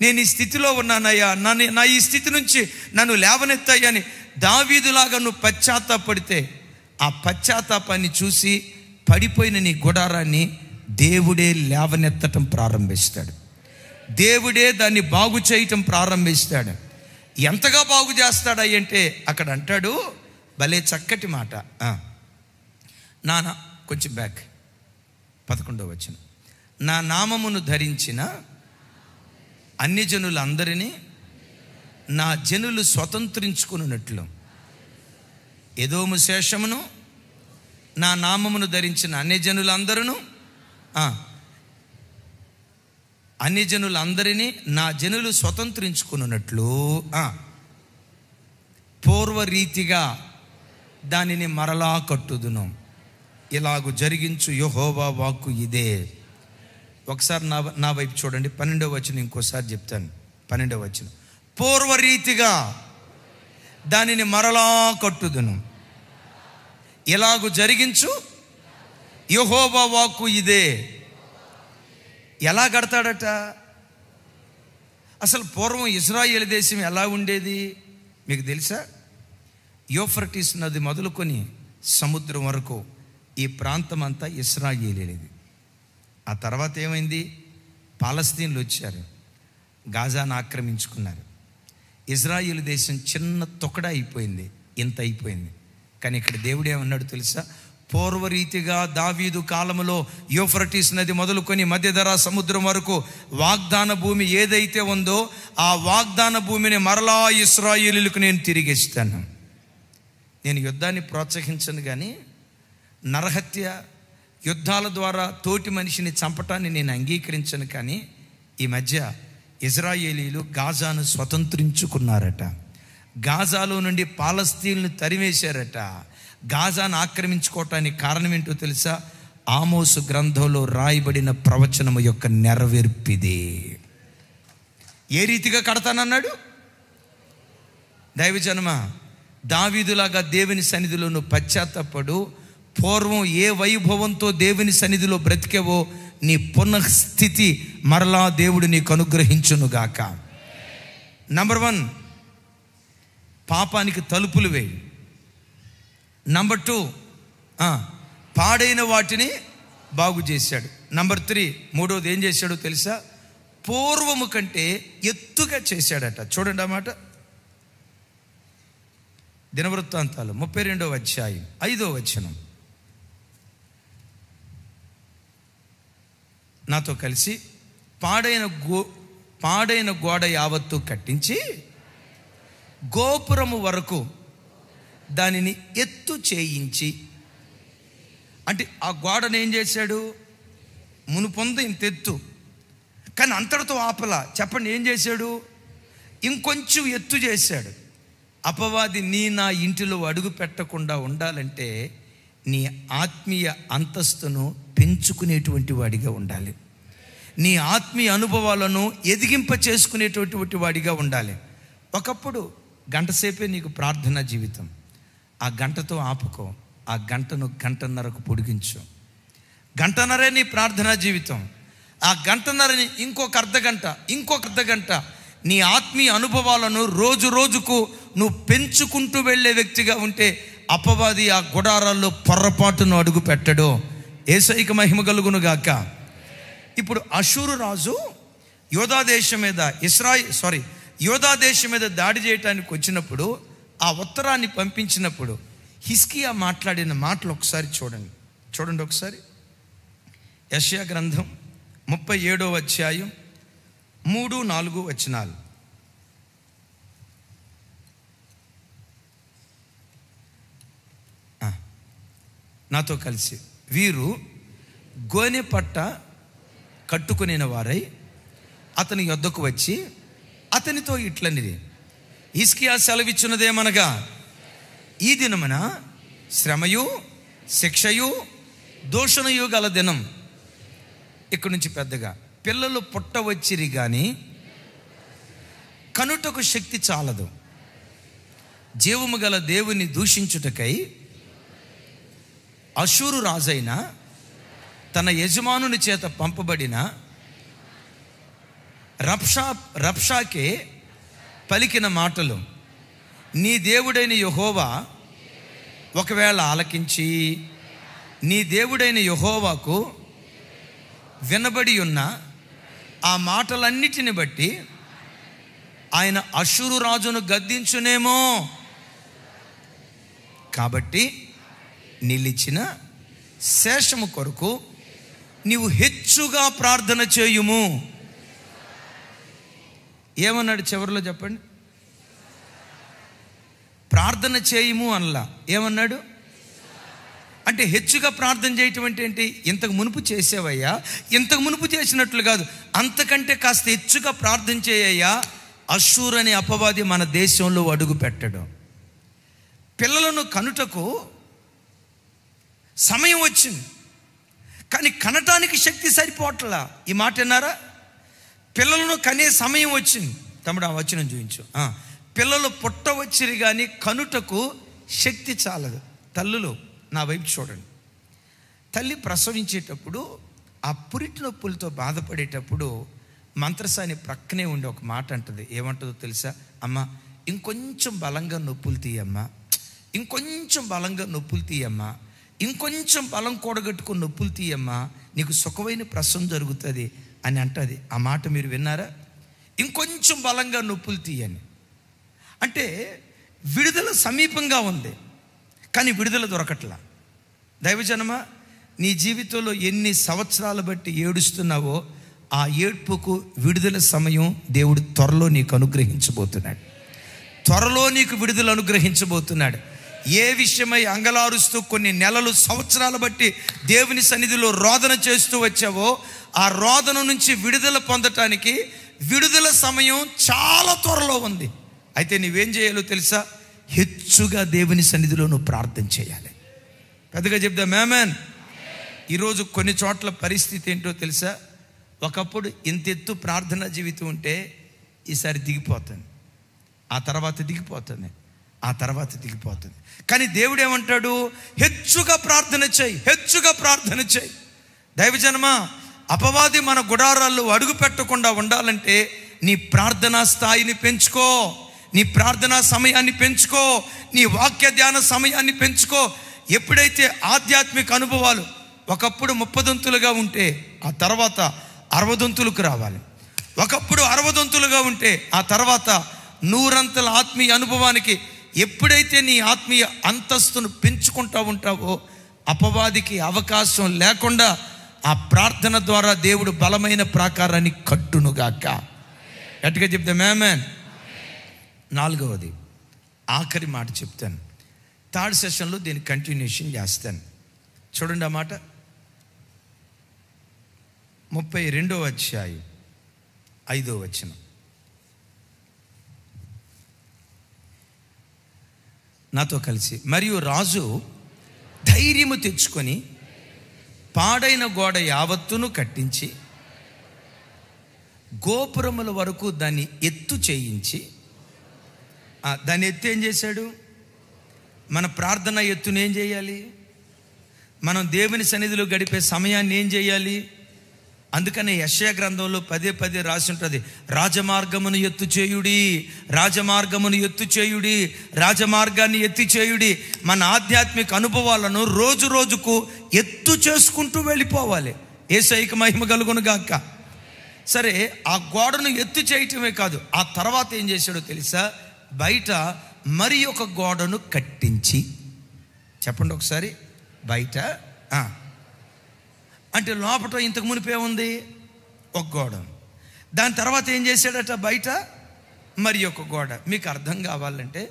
నేను ఈ స్థితిలో ఉన్నానయ్యా, నా ఈ స్థితి నుంచి నన్ను లేవనెత్తాయని దావీదులాగా నువ్వు పశ్చాత్తాపడితే ఆ పశ్చాత్తాపాన్ని చూసి పడిపోయిన నీ గుడారాన్ని దేవుడే లేవనెత్తటం ప్రారంభిస్తాడు. దేవుడే దాన్ని బాగు చేయటం ప్రారంభిస్తాడు. ఎంతగా బాగు చేస్తాడంటే అక్కడ అంటాడు, భలే చక్కటి మాట. నానా కొంచెం బ్యాక్ 11వ వచనం. నా నామమును ధరించిన అన్యజనులందరినీ నా జనులు స్వతంత్రించుకున్నట్లు ఎదోము శేషమును నా నామమును ధరించిన అన్యజనులందరినీ నా జనులు స్వతంత్రించుకున్నట్లు పూర్వరీతిగా దానిని మరలా కట్టుదును. ఇలాగు జరిగించు యెహోవా వాక్కు ఇదే. ఒకసారి నా వైపు చూడండి. 12వ వచనం ఇంకోసారి చెప్తాను. 12వ వచనం. పూర్వరీతిగా దానిని మరలా కట్టుదును. ఇలాగు జరిగించు యెహోవా వాక్కు ఇదే. ఎలా కడతాడట? అసలు పూర్వం ఇశ్రాయేలు దేశం ఎలా ఉండేది మీకు తెలుసా? యూఫ్రటీస్ నది మొదలుకొని సముద్రం వరకు ఈ ప్రాంతం అంతా ఇశ్రాయేలీది. ఆ తర్వాత ఏమైంది? పాలస్తీన్లు వచ్చారు, గాజాను ఆక్రమించుకున్నారు. ఇజ్రాయేలు దేశం చిన్న తొకడ అయిపోయింది, ఇంత అయిపోయింది. కానీ ఇక్కడ దేవుడు ఏమన్నాడు తెలుసా? పూర్వరీతిగా దావీదు కాలంలో యూఫ్రటీస్ నది మొదలుకొని మధ్యధరా సముద్రం వరకు వాగ్దాన భూమి ఏదైతే ఉందో ఆ వాగ్దాన భూమిని మరలా ఇశ్రాయేలీయులకు నేను తిరిగిస్తాను. నేను యుద్ధాన్ని ప్రోత్సహించను, కానీ నరహత్య, యుద్ధాల ద్వారా తోటి మనిషిని చంపటాన్ని నేను అంగీకరించను. కానీ ఈ మధ్య ఇజ్రాయేలీలు గాజాను స్వతంత్రించుకున్నారట. గాజాలో నుండి పాలస్తీన్లు తరివేశారట. గాజాను ఆక్రమించుకోవటానికి కారణం ఏంటో తెలుసా? ఆమోసు గ్రంథంలో రాయబడిన ప్రవచనము యొక్క నెరవేర్పిది. ఏ రీతిగా కడతానన్నాడు? దైవజనమా, దావీదులాగా దేవుని సన్నిధిలో నువ్వు పశ్చాత్తాపడు. పూర్వం ఏ వైభవంతో దేవుని సన్నిధిలో బ్రతికేవో నీ పునఃస్థితి మరలా దేవుడు నీకు అనుగ్రహించునుగాక. నంబర్ 1, పాపానికి తలుపులు వేయి. నంబర్ 2, పాడైన వాటిని బాగు చేశాడు. నంబర్ 3, మూడోది ఏం చేశాడో తెలుసా? పూర్వము కంటే ఎత్తుగా చేశాడట. చూడండి ఆ మాట. దినవృత్తాంతాలు 32వ అధ్యాయం 5వ వచనం. నాతో కలిసి, పాడైన గోడ యావత్తు కట్టించి గోపురము వరకు దానిని ఎత్తు చేయించి. అంటే ఆ గోడను ఏం చేశాడు? మునుపొంద ఇంత ఎత్తు, కానీ అంతటితో ఆపలా. చెప్పండి, ఏం చేశాడు? ఇంకొంచెం ఎత్తు చేశాడు. అపవాది నా ఇంటిలో అడుగు పెట్టకుండా ఉండాలంటే నీ ఆత్మీయ అంతస్తును పెంచుకునేటువంటి వాడిగా ఉండాలి. నీ ఆత్మీయ అనుభవాలను ఎదిగింప చేసుకునేటటువంటి వాడిగా ఉండాలి. ఒకప్పుడు గంటసేపే నీకు ప్రార్థనా జీవితం, ఆ గంటతో ఆపుకో. ఆ గంటను గంటన్నరకు పొడిగించు. గంటన్నరే నీ ప్రార్థనా జీవితం. ఆ గంటన్నరని ఇంకొక అర్ధగంట నీ ఆత్మీయ అనుభవాలను రోజు రోజుకు నువ్వు పెంచుకుంటూ వెళ్ళే వ్యక్తిగా ఉంటే అపవాది ఆ గుడారాల్లో పొర్రపాటును అడుగు పెట్టడు. యేసయ్యకు మహిమ కలుగును గాక. ఇప్పుడు అషూరు రాజు యోధా దేశం మీద దాడి చేయటానికి వచ్చినప్పుడు, ఆ ఉత్తరాన్ని పంపించినప్పుడు హిజ్కియా మాట్లాడిన మాటలు ఒకసారి చూడండి ఒకసారి. యెషయా గ్రంథం 37వ అధ్యాయం 3-4 వచనాలు. నాతో కలిసి, వీరు గోనె పట్ట కట్టుకునే వారై అతని యొద్దకు వచ్చి అతనితో ఇట్లనిది, హిజ్కియా సెలవిచ్చున్నదేమనగా, ఈ దినమున శ్రమయు శిక్షయు దూషణయు గల దినం. ఇక్కడి నుంచి పెద్దగా, పిల్లలు పుట్టవచ్చిరి గాని కనుటకు శక్తి చాలదు. జీవము గల దేవుని దూషించుటకై అషూరు రాజైన తన యజమానుని చేత పంపబడిన రబ్షాకే పలికిన మాటలు నీ దేవుడైన యెహోవా ఒకవేళ ఆలకించి, నీ దేవుడైన యెహోవాకు వినబడి ఉన్న ఆ మాటలన్నిటిని బట్టి ఆయన అషూరు రాజును గద్దించునేమో. కాబట్టి నిలిచిన శేషము కొరకు నీవు హెచ్చుగా ప్రార్థన చేయుము. ఏమన్నాడు చివరిలో చెప్పండి? ప్రార్థన చేయుము అనలా, ఏమన్నాడు? అంటే హెచ్చుగా ప్రార్థన చేయటం అంటే ఏంటి? ఇంతకు మునుపు చేసేవయ్యా, ఇంతకు మునుపు చేసినట్లు కాదు, అంతకంటే కాస్త హెచ్చుగా ప్రార్థన చేయయ్యా. అషూరు అనే అపవాది మన దేశంలో అడుగు పెట్టడం. పిల్లలను కనుటకు సమయం వచ్చింది, కానీ కనటానికి శక్తి సరిపోవట్లా. ఈ మాట విన్నారా? పిల్లలను కనే సమయం వచ్చింది. తమ్ముడు, ఆ వచనం చూపించు. పిల్లలు పుట్టవచ్చిరి కానీ కనుటకు శక్తి చాలదు. తల్లులు నా వైపు చూడండి. తల్లి ప్రసవించేటప్పుడు ఆ పురిటి నొప్పులతో బాధపడేటప్పుడు మంత్రసాని ప్రక్కనే ఉండి ఒక మాట అంటుంది. ఏమంటుందో తెలుసా? అమ్మ, ఇంకొంచెం బలంగా నొప్పులు తీయమ్మా, ఇంకొంచెం బలంగా నొప్పులు తీయమ్మా, ఇంకొంచెం బలం కూడగట్టుకుని నొప్పులు తీయమ్మా, నీకు సుఖమైన ప్రసవం జరుగుతుంది అని అంటుంది. ఆ మాట మీరు విన్నారా? ఇంకొంచెం బలంగా నొప్పులు తీయని అంటే విడుదల సమీపంగా ఉంది, కానీ విడుదల దొరకట్లా. దైవజనమా, నీ జీవితంలో ఎన్ని సంవత్సరాలు బట్టి ఏడుస్తున్నావో ఆ ఏడ్పుకు విడుదల సమయం దేవుడు త్వరలో నీకు అనుగ్రహించబోతున్నాడు. త్వరలో నీకు విడుదల అనుగ్రహించబోతున్నాడు. ఏ విషయమై అంగలారుస్తూ కొన్ని నెలలు సంవత్సరాలు బట్టి దేవుని సన్నిధిలో రోదన చేస్తూ వచ్చావో ఆ రోదన నుంచి విడుదల పొందటానికి విడుదల సమయం చాలా త్వరలో ఉంది. అయితే నువ్వేం చేయాలో తెలుసా? హెచ్చుగా దేవుని సన్నిధిలో నువ్వు ప్రార్థన చేయాలి. పెద్దగా చెప్దాం ఆమేన్. ఈరోజు కొన్ని చోట్ల పరిస్థితి ఏంటో తెలుసా? ఒకప్పుడు ఇంత ఎత్తు ప్రార్థనా జీవితం ఉంటే ఈసారి దిగిపోతుంది, ఆ తర్వాత దిగిపోతుంది, ఆ తర్వాత దిగిపోతుంది. కానీ దేవుడు ఏమంటాడు? హెచ్చుగా ప్రార్థన చేయి, హెచ్చుగా ప్రార్థన చేయి. దైవజనమా, అపవాది మన గుడారాల్లో అడుగు పెట్టకుండా ఉండాలంటే నీ ప్రార్థనా స్థాయిని పెంచుకో, నీ ప్రార్థనా సమయాన్ని పెంచుకో, నీ వాక్య ధ్యాన సమయాన్ని పెంచుకో. ఎప్పుడైతే ఆధ్యాత్మిక అనుభవాలు ఒకప్పుడు 30 ఉంటే ఆ తర్వాత 60 రావాలి. ఒకప్పుడు 60 ఉంటే ఆ తర్వాత 100 ఆత్మీయ అనుభవానికి ఎప్పుడైతే నీ ఆత్మీయ అంతస్తును పెంచుకుంటూ ఉంటావో అపవాదికి అవకాశం లేకుండా ఆ ప్రార్థన ద్వారా దేవుడు బలమైన ప్రాకారాన్ని కట్టునుగాక. గట్టిగా చెప్తాం ఆమేన్. 4వది ఆఖరి మాట చెప్తాను. 3rd సెషన్లో దీన్ని కంటిన్యూషన్ చేస్తాను. చూడండి ఆ మాట 32వ అధ్యాయం 5వ వచనం. నాతో కలిసి, మరియు రాజు ధైర్యము తెచ్చుకొని పాడైన గోడ యావత్తును కట్టించి గోపురముల వరకు దాన్ని ఎత్తు చేయించి, దాన్ని ఎత్తు ఏం చేశాడు? మన ప్రార్థన ఎత్తును ఏం చేయాలి? మనం దేవుని సన్నిధిలో గడిపే సమయాన్ని ఏం చేయాలి? అందుకనే యెషయా గ్రంథంలో పదే రాసి ఉంటుంది, రాజమార్గమును ఎత్తు చేయుడి, రాజమార్గమును ఎత్తు చేయుడి, రాజమార్గాన్ని ఎత్తి చేయుడి. మన ఆధ్యాత్మిక అనుభవాలను రోజు రోజుకు ఎత్తు చేసుకుంటూ వెళ్ళిపోవాలి. యేసయ్యకి మహిమ కలుగును గాక. సరే, ఆ గోడను ఎత్తు చేయటమే కాదు, ఆ తర్వాత ఏం చేశాడో తెలుసా? బయట మరి ఒక గోడను కట్టించి, చెప్పండి ఒకసారి, బయట అంటే లోపల ఇంతకు మునిపే ఉంది ఒక గోడ, దాని తర్వాత ఏం చేశాడట? బయట మరి ఒక గోడ. మీకు అర్థం కావాలంటే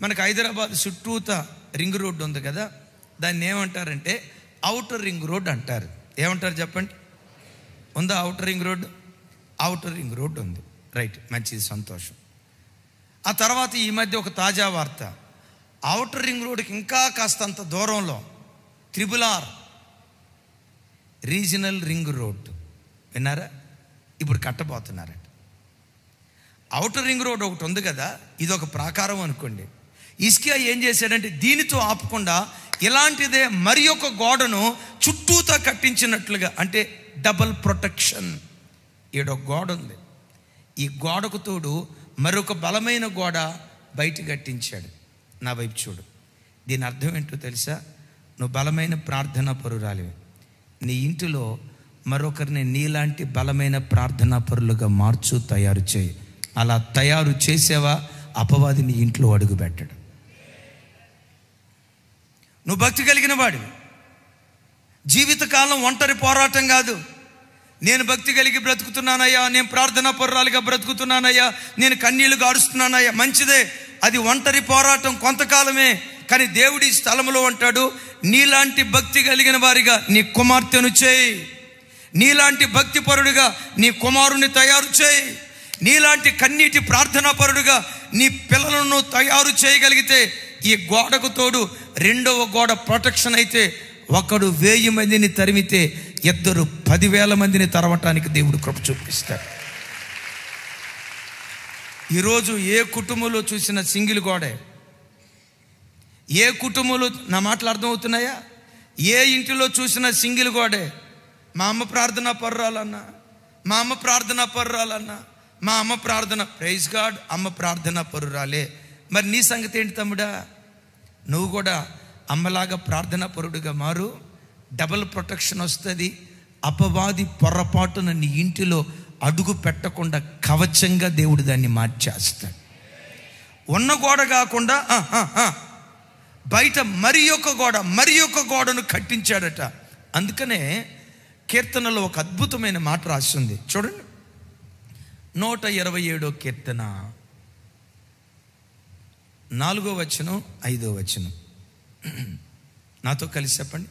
మనకు హైదరాబాద్ చుట్టూత రింగ్ రోడ్డు ఉంది కదా, దాన్ని ఏమంటారంటే ఔటర్ రింగ్ రోడ్ అంటారు. ఏమంటారు చెప్పండి? ఉందా outer ring road? Outer ring road ఉంది, రైట్, మంచిది, సంతోషం. ఆ తర్వాత ఈ మధ్య ఒక తాజా వార్త, ఔటర్ రింగ్ రోడ్డుకి ఇంకా కాస్తంత దూరంలో RRR రీజనల్ రింగ్ రోడ్, విన్నారా? ఇప్పుడు కట్టబోతున్నారట. ఔటర్ రింగ్ రోడ్ ఒకటి ఉంది కదా, ఇది ఒక ప్రాకారం అనుకోండి. ఇస్కియా ఏం చేశాడంటే దీనితో ఆపకుండా ఇలాంటిదే మరి ఒక గోడను చుట్టూతా కట్టించినట్లుగా, అంటే డబల్ ప్రొటెక్షన్. ఈడొక గోడ ఉంది, ఈ గోడకు తోడు మరొక బలమైన గోడ బయట కట్టించాడు. నా వైపు చూడు. దీని అర్థం ఏంటో తెలుసా? నువ్వు బలమైన ప్రార్థనా పరురాలివి. నీ ఇంటిలో మరొకరిని నీలాంటి బలమైన ప్రార్థనా పరులుగా తయారు చేయి. అలా తయారు చేసేవా, అపవాది నీ ఇంట్లో అడుగు పెట్టడు. నువ్వు భక్తి కలిగిన వాడివి. జీవితకాలం ఒంటరి పోరాటం కాదు. నేను భక్తి కలిగి బ్రతుకుతున్నానయ్యా, నేను ప్రార్థనా పరురాలుగా బ్రతుకుతున్నానయ్యా, నేను కన్నీళ్లు గారుస్తున్నానయ్యా, మంచిదే. అది ఒంటరి పోరాటం కొంతకాలమే. కానీ దేవుడి స్థలంలో అంటాడు, నీలాంటి భక్తి కలిగిన వారిగా నీ కుమార్తెను చేయి, నీలాంటి భక్తి పరుడుగా నీ కుమారుని తయారు చేయి, నీలాంటి కన్నీటి ప్రార్థనా పరుడుగా నీ పిల్లలను తయారు చేయగలిగితే ఈ గోడకు తోడు రెండవ గోడ ప్రొటెక్షన్ అయితే, ఒకడు 1000 మందిని తరిమితే ఇద్దరు 10,000 మందిని తరవటానికి దేవుడు కృప చూపిస్తాడు. ఈరోజు ఏ కుటుంబంలో చూసిన సింగిల్ గోడే, ఏ కుటుంబంలో, నా మాటలు అర్థమవుతున్నాయా? ఏ ఇంటిలో చూసిన సింగిల్ గోడే. మా అమ్మ ప్రార్థనా పర్రాలన్నా, మా అమ్మ ప్రార్థనా పర్రాలన్నా, మా అమ్మ ప్రార్థన, ప్రైజ్ గాడ్, అమ్మ ప్రార్థనా పరురాలే. మరి నీ సంగతి ఏంటి తమ్ముడా? నువ్వు కూడా అమ్మలాగా ప్రార్థనా పరుడుగా మారు. డబల్ ప్రొటెక్షన్ వస్తుంది. అపవాది పొరపాటున నీ ఇంటిలో అడుగు పెట్టకుండా కవచంగా దేవుడు దాన్ని మార్చేస్తాడు. ఉన్న గోడ కాకుండా బయట మరి ఒక గోడను కట్టించాడట. అందుకనే కీర్తనలో ఒక అద్భుతమైన మాట రాస్తుంది, చూడండి. 127వ కీర్తన 4వ వచనం 5వ వచనం. నాతో కలిసి చెప్పండి.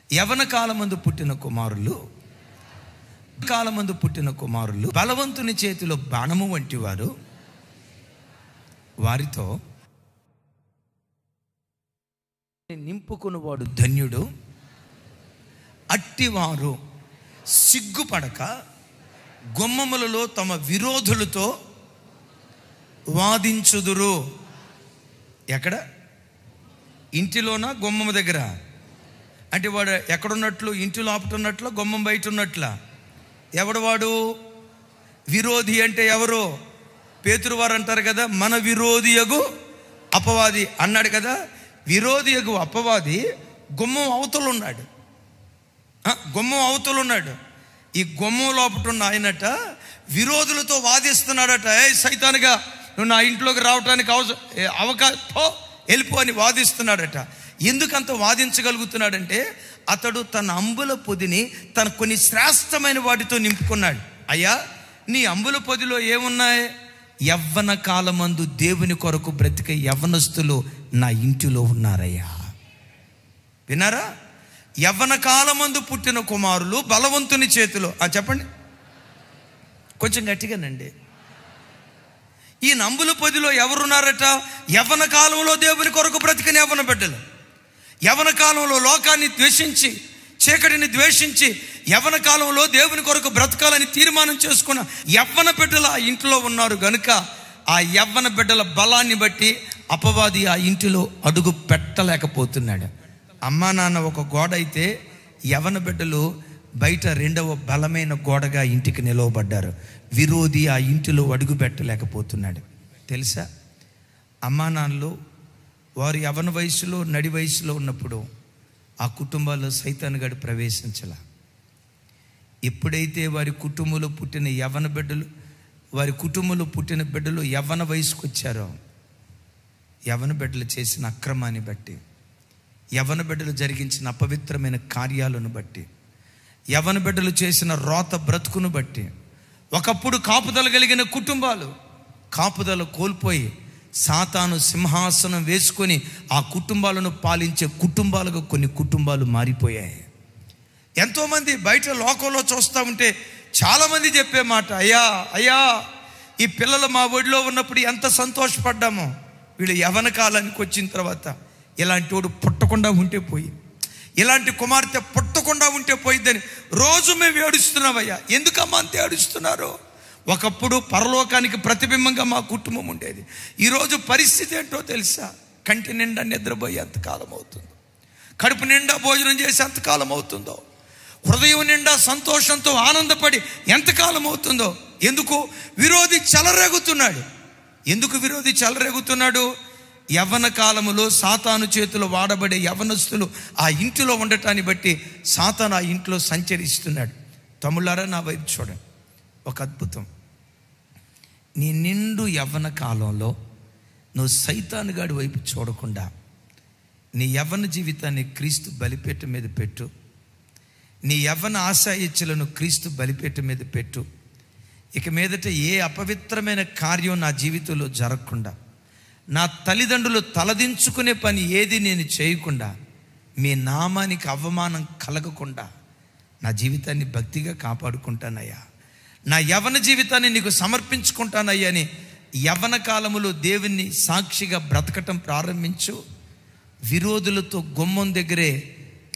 యవన కాలమందు పుట్టిన కుమారులు బలవంతుని చేతిలో బాణము వంటి వారు, వారితో నింపుకునివాడు ధన్యుడు. అట్టివారు సిగ్గుపడక గుమ్మములలో తమ విరోధులతో వాదించుదురు. ఎక్కడ? ఇంటిలోనా, గుమ్మం దగ్గర? అంటే వాడు ఎక్కడున్నట్లు? ఇంటి లోపటున్నట్లు, గుమ్మం బయట ఉన్నట్ల? ఎవడు వాడు? విరోధి అంటే ఎవరు? పేతురు వారు అంటారు కదా, మన విరోధియగు అపవాది అన్నాడు కదా. విరోధియగు అపవాది గుమ్మం అవతలు ఉన్నాడు, గుమ్మం అవతలు ఉన్నాడు. ఈ గుమ్మం లోపట ఉన్న ఆయనట విరోధులతో వాదిస్తున్నాడట. సైతానుగా నువ్వు నా ఇంట్లోకి రావడానికి అవకాశం వెళ్ళిపో అని వాదిస్తున్నాడట. ఎందుకంత వాదించగలుగుతున్నాడంటే అతడు తన అంబుల పొదిని తన కొన్ని శ్రేష్టమైన వాటితో నింపుకున్నాడు. అయ్యా, నీ అంబుల పొదిలో ఏమున్నాయి? యవ్వన కాలమందు దేవుని కొరకు బ్రతికే యవ్వనస్తులు నా ఇంటిలో ఉన్నారయ్యా. విన్నారా? యవ్వన కాలమందు పుట్టిన కుమారులు బలవంతుని చేతిలో. చెప్పండి కొంచెం గట్టిగానండి. ఈ నంబుల పొదిలో ఎవరున్నారట? యవ్వన కాలంలో దేవుని కొరకు బ్రతికిన యవ్వన బిడ్డలు. యవ్వన కాలంలో లోకాన్ని ద్వేషించి, చీకటిని ద్వేషించి, యవ్వన కాలంలో దేవుని కొరకు బ్రతకాలని తీర్మానం చేసుకున్న యవ్వన బిడ్డలు ఆ ఇంట్లో ఉన్నారు గనుక ఆ యవ్వన బిడ్డల బలాన్ని బట్టి అపవాది ఆ ఇంటిలో అడుగు పెట్టలేకపోతున్నాడు. అమ్మా నాన్న ఒక గోడ అయితే యవ్వన బిడ్డలు బయట రెండవ బలమైన గోడగా ఇంటికి నిలవబడ్డారు. విరోధి ఆ ఇంటిలో అడుగు పెట్టలేకపోతున్నాడు. తెలుసా, అమ్మా నాన్నలు వారు యవ్వన వయసులో నడి వయసులో ఉన్నప్పుడు ఆ కుటుంబాల్లో సైతానుగాడు ప్రవేశించాల. ఎప్పుడైతే వారి కుటుంబంలో పుట్టిన యవ్వన బిడ్డలు, వారి కుటుంబంలో పుట్టిన బిడ్డలు యవ్వన వయసుకు వచ్చారో, యవ్వన బిడ్డలు చేసిన అక్రమాన్ని బట్టి, యవ్వన బిడ్డలు జరిగించిన అపవిత్రమైన కార్యాలను బట్టి, యవ్వన బిడ్డలు చేసిన రోత బ్రతుకును బట్టి, ఒకప్పుడు కాపుదల కలిగిన కుటుంబాలు కాపుదల కోల్పోయి సాతాను సింహాసనం వేసుకొని ఆ కుటుంబాలను పాలించే కుటుంబాలుగా కొన్ని కుటుంబాలు మారిపోయాయి. ఎంతోమంది బయట లోకంలో చూస్తూ ఉంటే చాలామంది చెప్పే మాట, అయ్యా అయ్యా ఈ పిల్లలు మా ఒడిలో ఉన్నప్పుడు ఎంత సంతోషపడ్డామో, వీళ్ళు యవ్వన కాలానికి వచ్చిన తర్వాత ఇలాంటి వాడు పుట్టకుండా ఉంటే పోయి, ఇలాంటి కుమార్తె పుట్టకుండా ఉంటే పోయిద్దని రోజు మేము ఏడుస్తున్నామయ్యా. ఎందుకమ్మా అంతే ఏడుస్తున్నారు? ఒకప్పుడు పరలోకానికి ప్రతిబింబంగా మా కుటుంబం ఉండేది. ఈరోజు పరిస్థితి ఏంటో తెలుసా? కంటి నిండా నిద్రపోయి ఎంతకాలం అవుతుందో, కడుపు నిండా భోజనం చేసి ఎంతకాలం అవుతుందో, హృదయం నిండా సంతోషంతో ఆనందపడి ఎంతకాలం అవుతుందో. ఎందుకు? విరోధి చెలరేగుతున్నాడు. ఎందుకు విరోధి చెలరేగుతున్నాడు? యవ్వన కాలములో సాతాను చేతిలో వాడబడే యవ్వనస్తులు ఆ ఇంటిలో ఉండటాన్ని బట్టి సాతాను ఆ ఇంట్లో సంచరిస్తున్నాడు. తమ్ముళ్ళారా, నా వైపు చూడండి, ఒక అద్భుతం. నీ నిండు యవ్వన కాలంలో నువ్వు సైతానుగాడి వైపు చూడకుండా నీ యవ్వన జీవితాన్ని క్రీస్తు బలిపీఠ మీద పెట్టు. నీ యవ్వన ఆశా ఇచ్చలను క్రీస్తు బలిపీఠ మీద పెట్టు. ఇక మీదట ఏ అపవిత్రమైన కార్యం నా జీవితంలో జరగకుండా, నా తల్లిదండ్రులు తలదించుకునే పని ఏది నేను చేయకుండా, మీ నామానికి అవమానం కలగకుండా నా జీవితాన్ని భక్తిగా కాపాడుకుంటానయ్యా, నా యవ్వన జీవితాన్ని నీకు సమర్పించుకుంటానయ్యా అని యవ్వన కాలములో దేవుణ్ణి సాక్షిగా బ్రతకటం ప్రారంభించు. విరోధులతో గుమ్మం దగ్గరే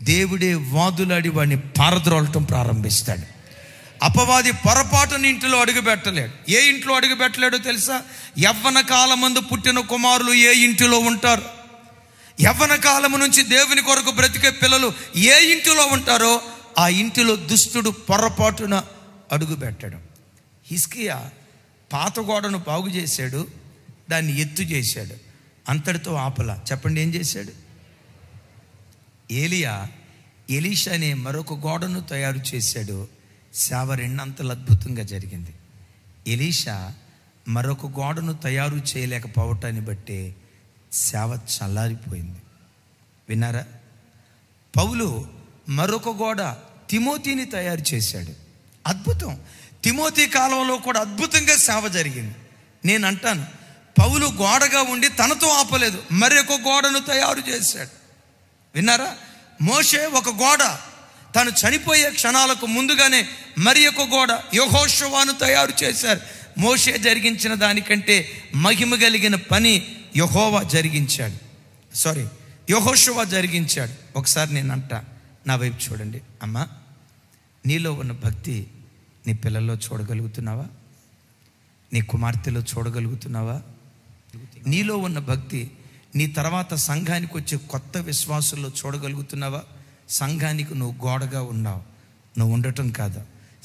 దేవుడే వాదులాడి వాడిని పారద్రోలటం ప్రారంభిస్తాడు. అపవాది పొరపాటుని ఇంట్లో అడుగు పెట్టలేడు. ఏ ఇంట్లో అడుగు పెట్టలేడో తెలుసా? యవ్వన కాలమందు పుట్టిన కుమారులు ఏ ఇంటిలో ఉంటారు, యవ్వన కాలము నుంచి దేవుని కొరకు బ్రతికే పిల్లలు ఏ ఇంటిలో ఉంటారో ఆ ఇంటిలో దుష్టుడు పొరపాటున అడుగు పెట్టడం. హిజ్కియా పాత గోడను బాగు చేశాడు, దాన్ని ఎత్తు చేశాడు, అంతటితో ఆపలా. చెప్పండి ఏం చేశాడు? ఏలియా ఎలీషా అనే మరొక గోడను తయారు చేశాడు. సేవ రెండంతలు అద్భుతంగా జరిగింది. ఎలీషా మరొక గోడను తయారు చేయలేకపోవటాన్ని బట్టే సేవ చల్లారిపోయింది. విన్నారా? పౌలు మరొక గోడ తిమోతిని తయారు చేశాడు. అద్భుతం. తిమోతి కాలంలో కూడా అద్భుతంగా సేవ జరిగింది. నేను అంటాను, పౌలు గోడగా ఉండి తనతో ఆపలేదు, మరొక గోడను తయారు చేశాడు. విన్నారా? మోషే ఒక గోడ, తను చనిపోయే క్షణాలకు ముందుగానే మరి ఒక గోడ యెహోషువను తయారు చేశారు. మోషే జరిగించిన దానికంటే మహిమ కలిగిన పని యెహోషువ జరిగించాడు. ఒకసారి నేను అంటా, నా వైపు చూడండి. అమ్మా, నీలో ఉన్న భక్తి నీ పిల్లల్లో చూడగలుగుతున్నావా? నీ కుమార్తెలో చూడగలుగుతున్నావా? నీలో ఉన్న భక్తి నీ తర్వాత సంఘానికి వచ్చే కొత్త విశ్వాసుల్లో చూడగలుగుతున్నావా? సంఘానికి నువ్వు గోడగా ఉన్నావు, నువ్వు ఉండటం కాదు,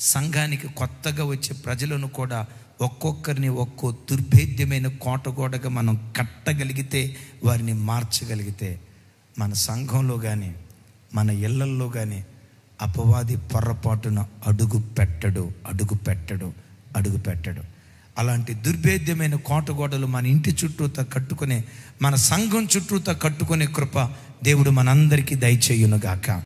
సంఘానికి కొత్తగా వచ్చే ప్రజలను కూడా ఒక్కొక్కరిని ఒక్కో దుర్భేద్యమైన కోటగోడగా మనం కట్టగలిగితే, వారిని మార్చగలిగితే, మన సంఘంలో కానీ మన ఇళ్లల్లో కానీ అపవాది పొర్రపాటున అడుగు పెట్టడు. అలాంటి దుర్భేద్యమైన కోటగోడలు మన ఇంటి చుట్టూతా కట్టుకునే, మన సంఘం చుట్టూతా కట్టుకునే కృప దేవుడు మనందరికీ దయచేయునుగాక.